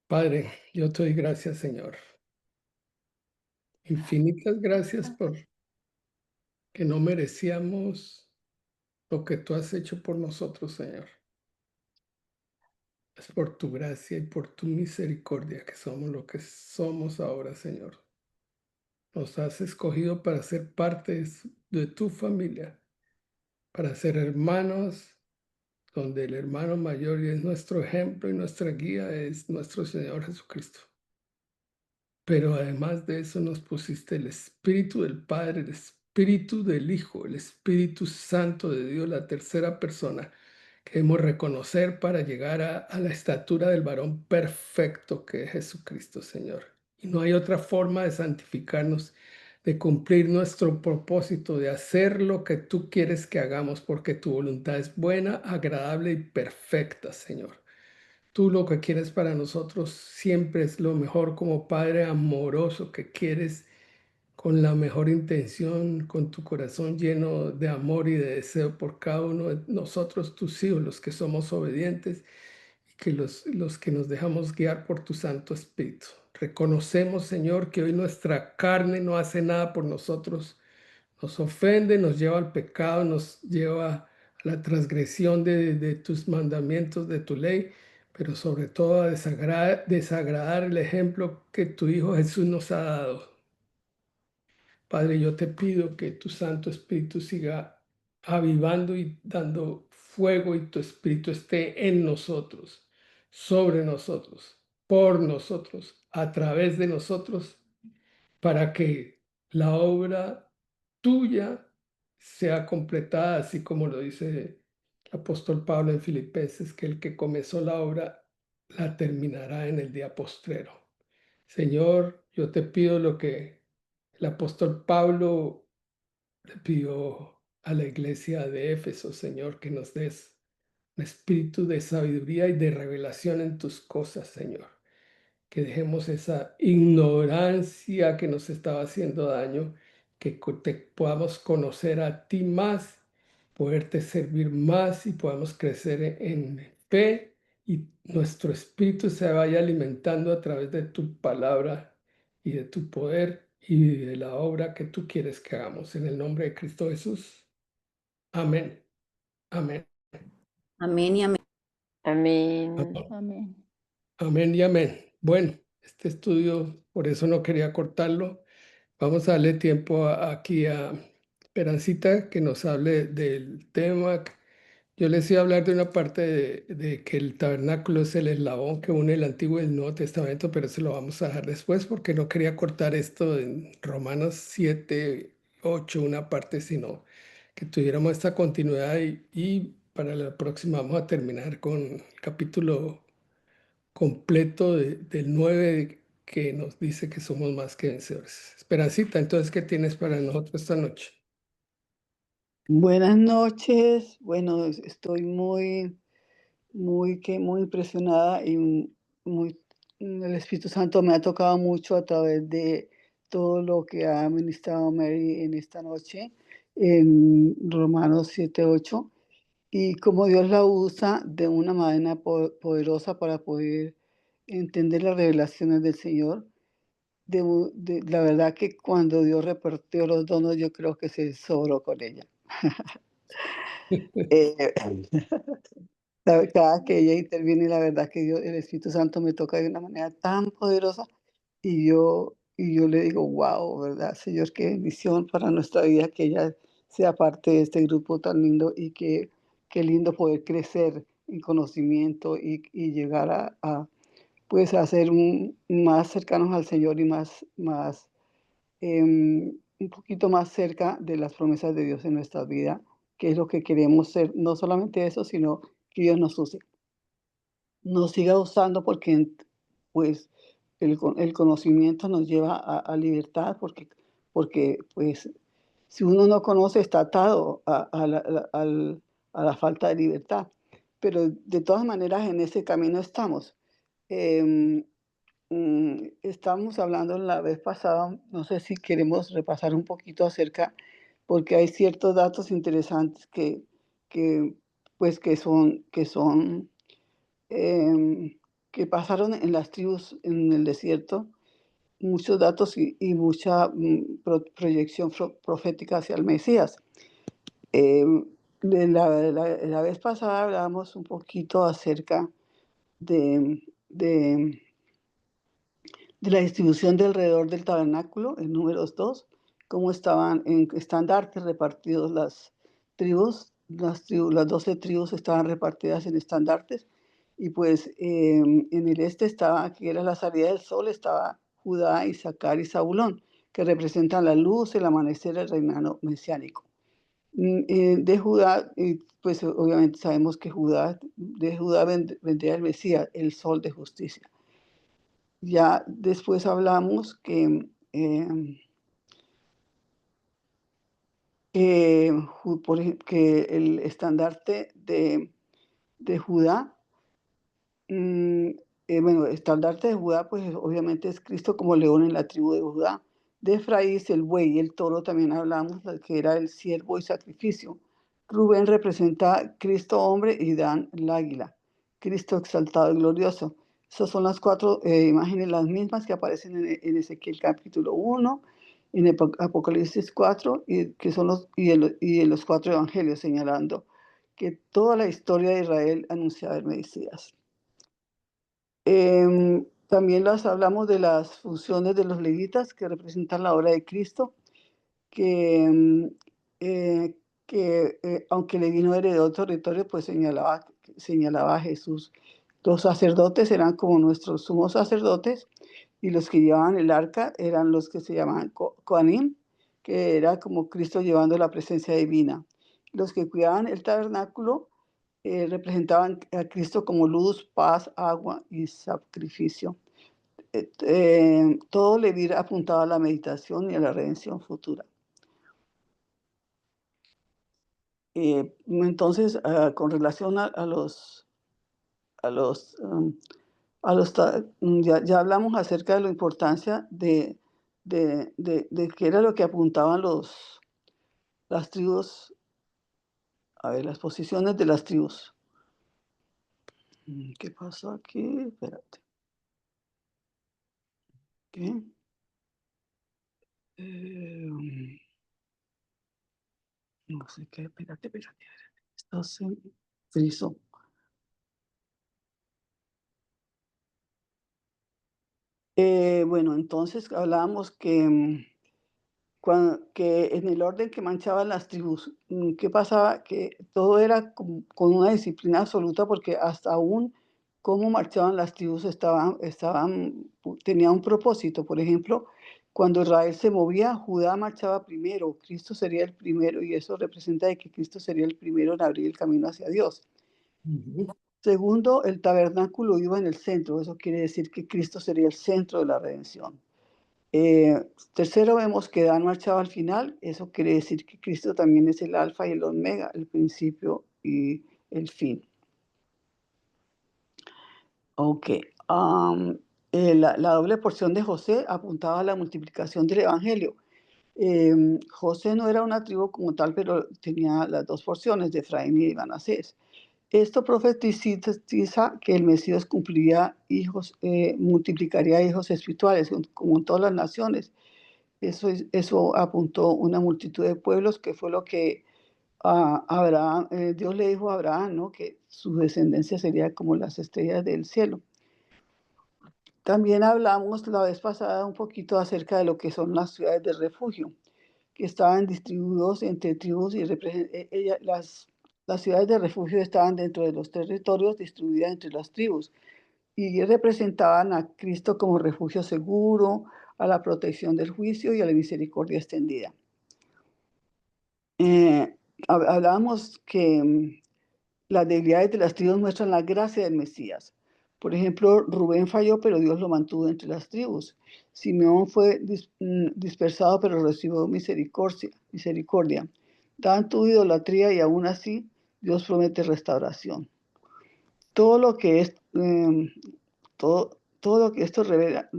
Padre, yo te doy gracias, Señor. Infinitas gracias por que no merecíamos lo que tú has hecho por nosotros, Señor. Es por tu gracia y por tu misericordia que somos lo que somos ahora, Señor. Nos has escogido para ser parte de tu familia, para ser hermanos, donde el hermano mayor es nuestro ejemplo y nuestra guía es nuestro Señor Jesucristo. Pero además de eso nos pusiste el Espíritu del Padre, el Espíritu del Hijo, el Espíritu Santo de Dios, la tercera persona que debemos reconocer para llegar a la estatura del varón perfecto que es Jesucristo, Señor. Y no hay otra forma de santificarnos, de cumplir nuestro propósito, de hacer lo que tú quieres que hagamos, porque tu voluntad es buena, agradable y perfecta, Señor. Tú lo que quieres para nosotros siempre es lo mejor, como Padre amoroso que quieres con la mejor intención, con tu corazón lleno de amor y de deseo por cada uno de nosotros, tus hijos, los que somos obedientes y que los que nos dejamos guiar por tu Santo Espíritu. Reconocemos, Señor, que hoy nuestra carne no hace nada por nosotros, nos ofende, nos lleva al pecado, nos lleva a la transgresión de tus mandamientos, de tu ley, pero sobre todo a desagradar el ejemplo que tu Hijo Jesús nos ha dado. Padre, yo te pido que tu Santo Espíritu siga avivando y dando fuego, y tu Espíritu esté en nosotros, sobre nosotros, por nosotros, a través de nosotros, para que la obra tuya sea completada, así como lo dice el apóstol Pablo en Filipenses, que el que comenzó la obra la terminará en el día postrero. Señor, yo te pido lo que el apóstol Pablo le pidió a la iglesia de Éfeso, Señor, que nos des un espíritu de sabiduría y de revelación en tus cosas, Señor. Que dejemos esa ignorancia que nos estaba haciendo daño, que te podamos conocer a ti más, poderte servir más y podamos crecer en fe y nuestro espíritu se vaya alimentando a través de tu palabra y de tu poder y de la obra que tú quieres que hagamos. En el nombre de Cristo Jesús. Amén. Amén. Amén y amén. Amén. Amén. Amén y amén. Bueno, este estudio, por eso no quería cortarlo. Vamos a darle tiempo aquí a Esperancita que nos hable del tema. Yo les iba a hablar de una parte de que el tabernáculo es el eslabón que une el Antiguo y el Nuevo Testamento, pero eso lo vamos a dejar después porque no quería cortar esto en Romanos 7, 8, una parte, sino que tuviéramos esta continuidad y para la próxima vamos a terminar con el capítulo completo del 9 que nos dice que somos más que vencedores. Esperancita, entonces, ¿qué tienes para nosotros esta noche? Buenas noches. Bueno, estoy muy impresionada y el Espíritu Santo me ha tocado mucho a través de todo lo que ha ministrado Mary en esta noche en Romanos 7:8 y cómo Dios la usa de una manera poderosa para poder entender las revelaciones del Señor. La verdad que cuando Dios repartió los dones, yo creo que se sobró con ella. Eh, cada que ella interviene, la verdad que el Espíritu Santo me toca de una manera tan poderosa y yo le digo, wow, ¿verdad, Señor? Qué bendición para nuestra vida que ella sea parte de este grupo tan lindo y qué lindo poder crecer en conocimiento y llegar pues, a ser más cercanos al Señor y un poquito más cerca de las promesas de Dios en nuestra vida, que es lo que queremos ser. No solamente eso, sino que Dios nos siga usando porque pues el conocimiento nos lleva a libertad porque pues si uno no conoce está atado a la falta de libertad. Pero de todas maneras en ese camino estamos. Em, Estamos hablando la vez pasada, no sé si queremos repasar un poquito acerca, porque hay ciertos datos interesantes que, pues, em, que pasaron en las tribus en el desierto, muchos datos y mucha proyección profética hacia el Mesías. Em, la vez pasada hablamos un poquito acerca de, de de la distribución de alrededor del tabernáculo, en números 2, cómo estaban en estandartes repartidos las 12 tribus estaban repartidas en estandartes, y pues en el este estaba, que era la salida del sol, estaba Judá, Isaacar y Zabulón, que representan la luz, el amanecer, el reinado mesiánico. De Judá, pues obviamente sabemos que de Judá vendría el Mesías, el sol de justicia. Ya después hablamos que el estandarte de Judá, bueno, el estandarte de Judá, pues obviamente es Cristo como león en la tribu de Judá. De Efraín, el buey y el toro también hablamos, que era el siervo y sacrificio. Rubén representa a Cristo hombre y Dan el águila, Cristo exaltado y glorioso. Esas son las 4 imágenes, las mismas que aparecen en Ezequiel capítulo 1, en Apocalipsis 4, y en los 4 evangelios, señalando que toda la historia de Israel anunciaba el Mesías. También hablamos de las funciones de los levitas que representan la obra de Cristo, que, aunque Leví no heredó territorio, pues señalaba a Jesús. Los sacerdotes eran como nuestros sumos sacerdotes, y los que llevaban el arca eran los que se llamaban Coanim, que era como Cristo llevando la presencia divina. Los que cuidaban el tabernáculo representaban a Cristo como luz, paz, agua y sacrificio. Todo Leví apuntaba a la meditación y a la redención futura. Entonces, con relación a ya hablamos acerca de la importancia de qué era lo que apuntaban las tribus, las posiciones de las tribus. ¿Qué pasó aquí? Espérate. ¿Qué? No sé qué, espérate. Esto se frizó. Bueno, entonces hablábamos que, que en el orden que manchaban las tribus, ¿qué pasaba? Que todo era con una disciplina absoluta, porque hasta aún cómo marchaban las tribus tenía un propósito. Por ejemplo, cuando Israel se movía, Judá marchaba primero, Cristo sería el primero, y eso representa de que Cristo sería el primero en abrir el camino hacia Dios. Segundo, el tabernáculo iba en el centro, eso quiere decir que Cristo sería el centro de la redención. Tercero, vemos que Dan marchaba al final, eso quiere decir que Cristo también es el alfa y el omega, el principio y el fin. Ok. La doble porción de José apuntaba a la multiplicación del evangelio. José no era una tribu como tal, pero tenía las dos porciones de Efraín y de Manasés. Esto profetiza que el Mesías multiplicaría hijos espirituales, como en todas las naciones. Eso apuntó una multitud de pueblos, que fue lo que Abraham, Dios le dijo a Abraham, ¿no? Que su descendencia sería como las estrellas del cielo. También hablamos la vez pasada un poquito acerca de lo que son las ciudades de refugio, que estaban distribuidos entre tribus y las ciudades de refugio estaban dentro de los territorios, distribuidas entre las tribus, y representaban a Cristo como refugio seguro, a la protección del juicio y a la misericordia extendida. Hablábamos que las debilidades de las tribus muestran la gracia del Mesías. Por ejemplo, Rubén falló, pero Dios lo mantuvo entre las tribus. Simeón fue dispersado, pero recibió misericordia. Dan tuvo idolatría y aún así Dios promete restauración. Todo lo que todo lo que esto revela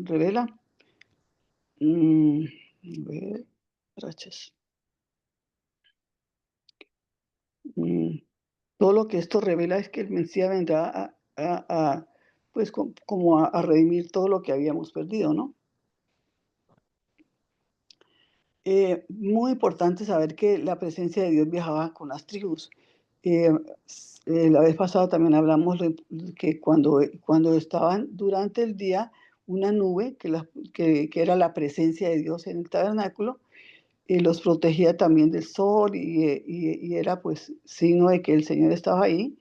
todo lo que esto revela es que el Mesías vendrá pues como a redimir todo lo que habíamos perdido, ¿no? Muy importante saber que la presencia de Dios viajaba con las tribus. La vez pasada también hablamos que cuando estaban durante el día, una nube que era la presencia de Dios en el tabernáculo, los protegía también del sol y era pues signo de que el Señor estaba ahí.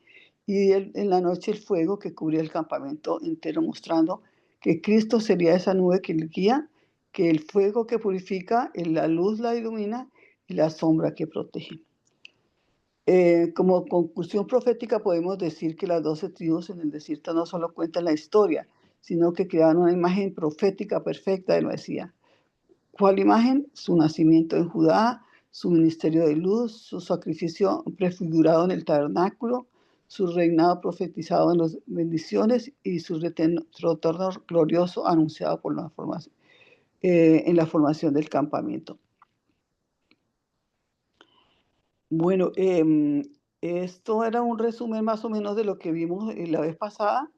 Y en la noche el fuego que cubría el campamento entero, mostrando que Cristo sería esa nube que le guía, que el fuego que purifica, la luz la ilumina y la sombra que protege. Como conclusión profética podemos decir que las 12 tribus en el desierto no solo cuentan la historia, sino que crean una imagen profética perfecta del Mesías. ¿Cuál imagen? Su nacimiento en Judá, su ministerio de luz, su sacrificio prefigurado en el tabernáculo, su reinado profetizado en las bendiciones y su retorno glorioso anunciado por en la formación del campamento. Bueno, esto era un resumen más o menos de lo que vimos la vez pasada,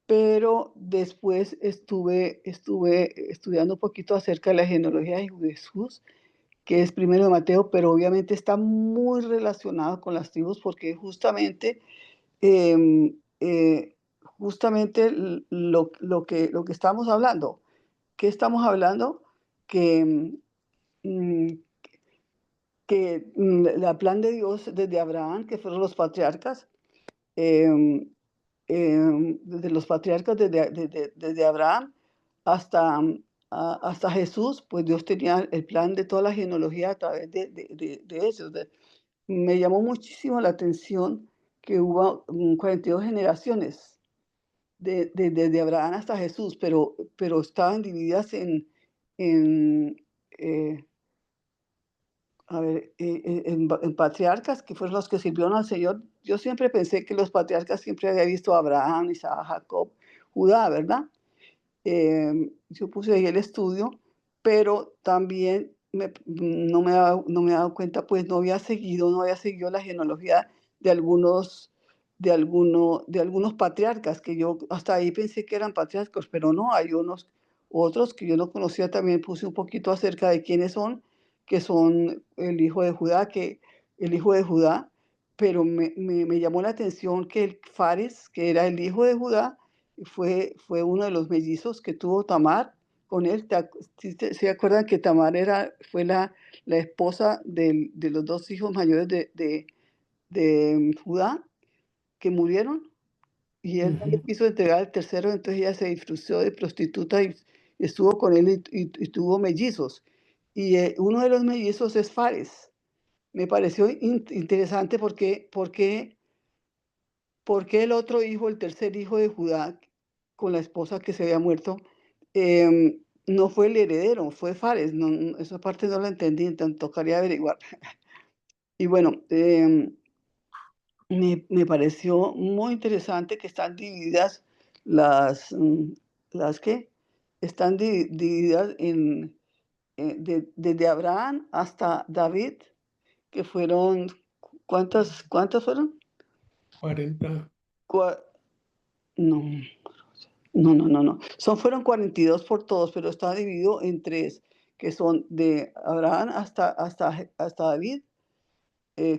pero después estuve estudiando un poquito acerca de la genealogía de Jesús, que es primero de Mateo, pero obviamente está muy relacionado con las tribus, porque justamente lo que estamos hablando. ¿Qué estamos hablando? Que la plan de Dios desde Abraham, que fueron los patriarcas, desde los patriarcas, desde Abraham hasta Jesús, pues Dios tenía el plan de toda la genealogía a través de ellos. Me llamó muchísimo la atención que hubo 42 generaciones desde Abraham hasta Jesús, pero estaban divididas en patriarcas, que fueron los que sirvieron al Señor. Yo siempre pensé que los patriarcas siempre había visto a Abraham, Isaac, Jacob, Judá, ¿verdad? Yo puse ahí el estudio, pero también no me he dado cuenta, pues no había seguido la genealogía de algunos de algunos patriarcas, que yo hasta ahí pensé que eran patriarcas, pero no, hay otros que yo no conocía, también puse un poquito acerca de quiénes son, que son el hijo de Judá, pero me llamó la atención que el Fares, que era el hijo de Judá, fue uno de los mellizos que tuvo Tamar con él. ¿Se acuerdan que Tamar fue la esposa de los dos hijos mayores de Judá que murieron? Y él no le Ujú. quiso entregar al tercero, entonces ella se disfrutó de prostituta y estuvo con él y tuvo mellizos. Y uno de los mellizos es Fares. Me pareció interesante porque el otro hijo, el tercer hijo de Judá, con la esposa que se había muerto, no fue el heredero, fue Fares. Esa parte no la entendí, entonces tocaría averiguar. Y bueno, me pareció muy interesante que están divididas las que están divididas desde Abraham hasta David, que fueron, ¿cuántas fueron? 40. Cua- no, no. Fueron 42 por todos, pero está dividido en tres, que son de Abraham hasta David,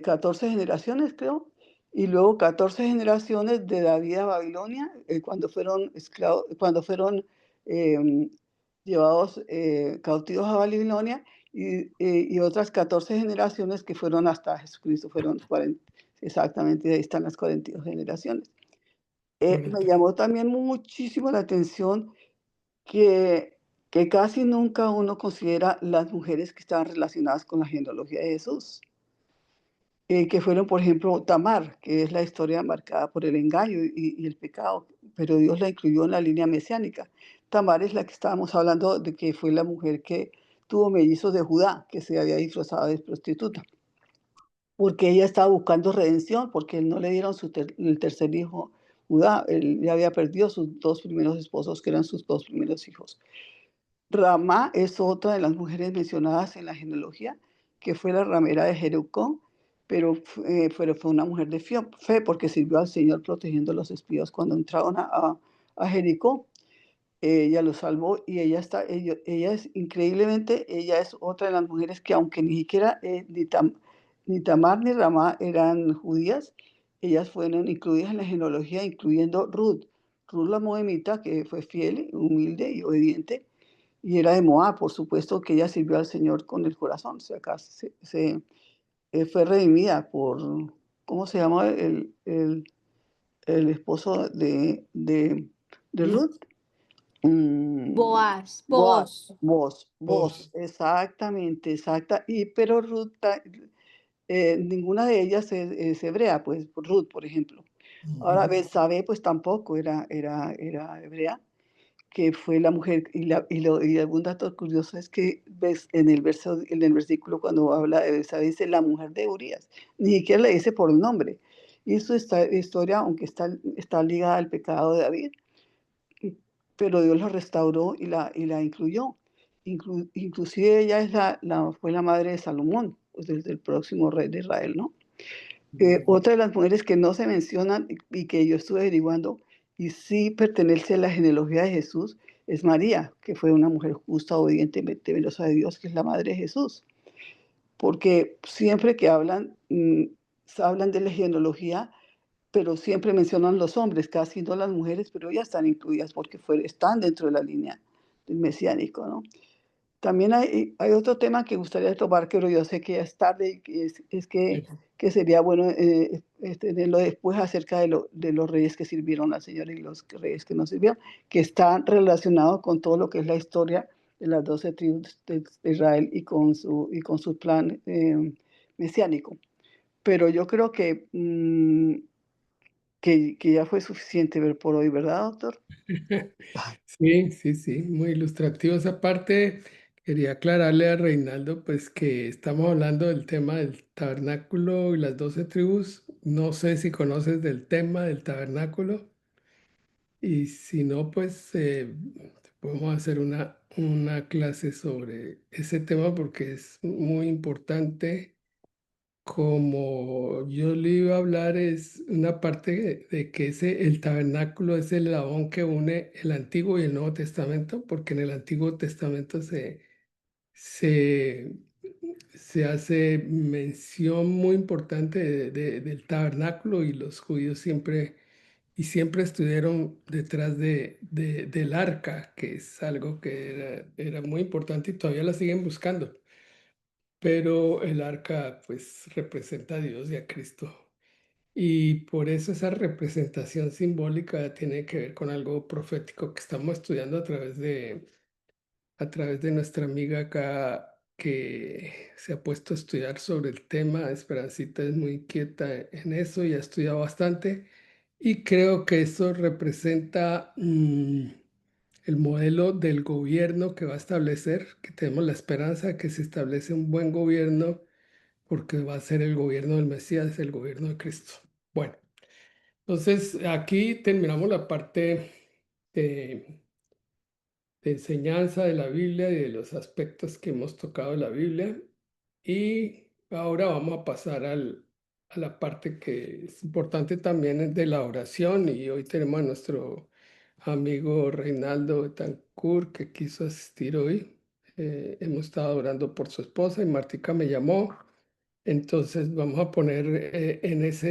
14 generaciones, creo, y luego 14 generaciones de David a Babilonia, cuando fueron em, llevados cautivos a Babilonia, y otras 14 generaciones que fueron hasta Jesucristo, fueron 40, exactamente, ahí están las 42 generaciones. Me 40. llamó también muchísimo la atención que casi nunca uno considera las mujeres que estaban relacionadas con la genealogía de Jesús, que fueron, por ejemplo, Tamar, que es la historia marcada por el engaño y el pecado, pero Dios la incluyó en la línea mesiánica. Tamar es la que estábamos hablando de, que fue la mujer que tuvo mellizos de Judá, que se había disfrazado de prostituta, porque ella estaba buscando redención, porque no le dieron el tercer hijo Judá. Él ya había perdido sus dos primeros esposos, que eran sus dos primeros hijos. Ramá es otra de las mujeres mencionadas en la genealogía, que fue la ramera de Jericó, pero fue una mujer de fe, porque sirvió al Señor protegiendo a los espías cuando entraron a Jericó. Ella lo salvó y ella es, increíblemente, ella es otra de las mujeres que, aunque ni siquiera ni Tamar ni Ramá eran judías, ellas fueron incluidas en la genealogía, incluyendo Ruth. Ruth la moabita, que fue fiel, humilde y obediente, y era de Moab, por supuesto que ella sirvió al Señor con el corazón. O sea, acá fue redimida por, ¿cómo se llama el esposo de Ruth, Ruth? Mm, Boaz, Boaz, Boaz. Boaz, vos. exactamente, pero Ruth, ninguna de ellas es hebrea, pues Ruth, por ejemplo. Ahora, Ujú. Betsabé, pues tampoco era hebrea, que fue la mujer, y algún dato curioso es que ves en el versículo cuando habla de Betsabé, dice la mujer de Urías, ni siquiera le dice por el nombre. Y su historia, aunque está ligada al pecado de David, pero Dios la restauró y la incluyó. Inclusive ella fue la madre de Salomón, pues desde el próximo rey de Israel, ¿no? Otra de las mujeres que no se mencionan y que yo estuve averiguando y sí pertenece a la genealogía de Jesús es María, que fue una mujer justa, obediente, temerosa de Dios, que es la madre de Jesús. Porque siempre que hablan de la genealogía, pero siempre mencionan los hombres, casi no las mujeres, pero ya están incluidas porque están dentro de la línea del mesiánico, ¿no? También hay otro tema que gustaría tomar, pero yo sé que ya es tarde y que sería bueno tenerlo después acerca de los reyes que sirvieron al Señor y los reyes que no sirvieron, que están relacionados con todo lo que es la historia de las 12 tribus de Israel y con su plan mesiánico. Pero yo creo que ya fue suficiente ver por hoy, ¿verdad, doctor? Sí, sí, sí, muy ilustrativo esa parte. Quería aclararle a Reinaldo, pues que estamos hablando del tema del tabernáculo y las 12 tribus. No sé si conoces del tema del tabernáculo y si no, pues podemos hacer una clase sobre ese tema porque es muy importante como yo le iba a hablar, es una parte de que el tabernáculo es el eslabón que une el Antiguo y el Nuevo Testamento, porque en el Antiguo Testamento se, se hace mención muy importante del tabernáculo, y los judíos siempre estuvieron detrás del arca, que es algo que era muy importante y todavía la siguen buscando. Pero el arca pues representa a Dios y a Cristo. Y por eso esa representación simbólica tiene que ver con algo profético que estamos estudiando a través de nuestra amiga acá, que se ha puesto a estudiar sobre el tema. Esperancita es muy inquieta en eso y ha estudiado bastante. Y creo que eso representa el modelo del gobierno que va a establecer, que tenemos la esperanza de que se establece un buen gobierno, porque va a ser el gobierno del Mesías, el gobierno de Cristo. Bueno, entonces aquí terminamos la parte de, de enseñanza de la Biblia y de los aspectos que hemos tocado de la Biblia. Y ahora vamos a pasar a la parte que es importante también, es de la oración. Y hoy tenemos a nuestro amigo Reinaldo Betancourt, que quiso asistir hoy. Hemos estado orando por su esposa y Martica me llamó. Entonces vamos a poner en ese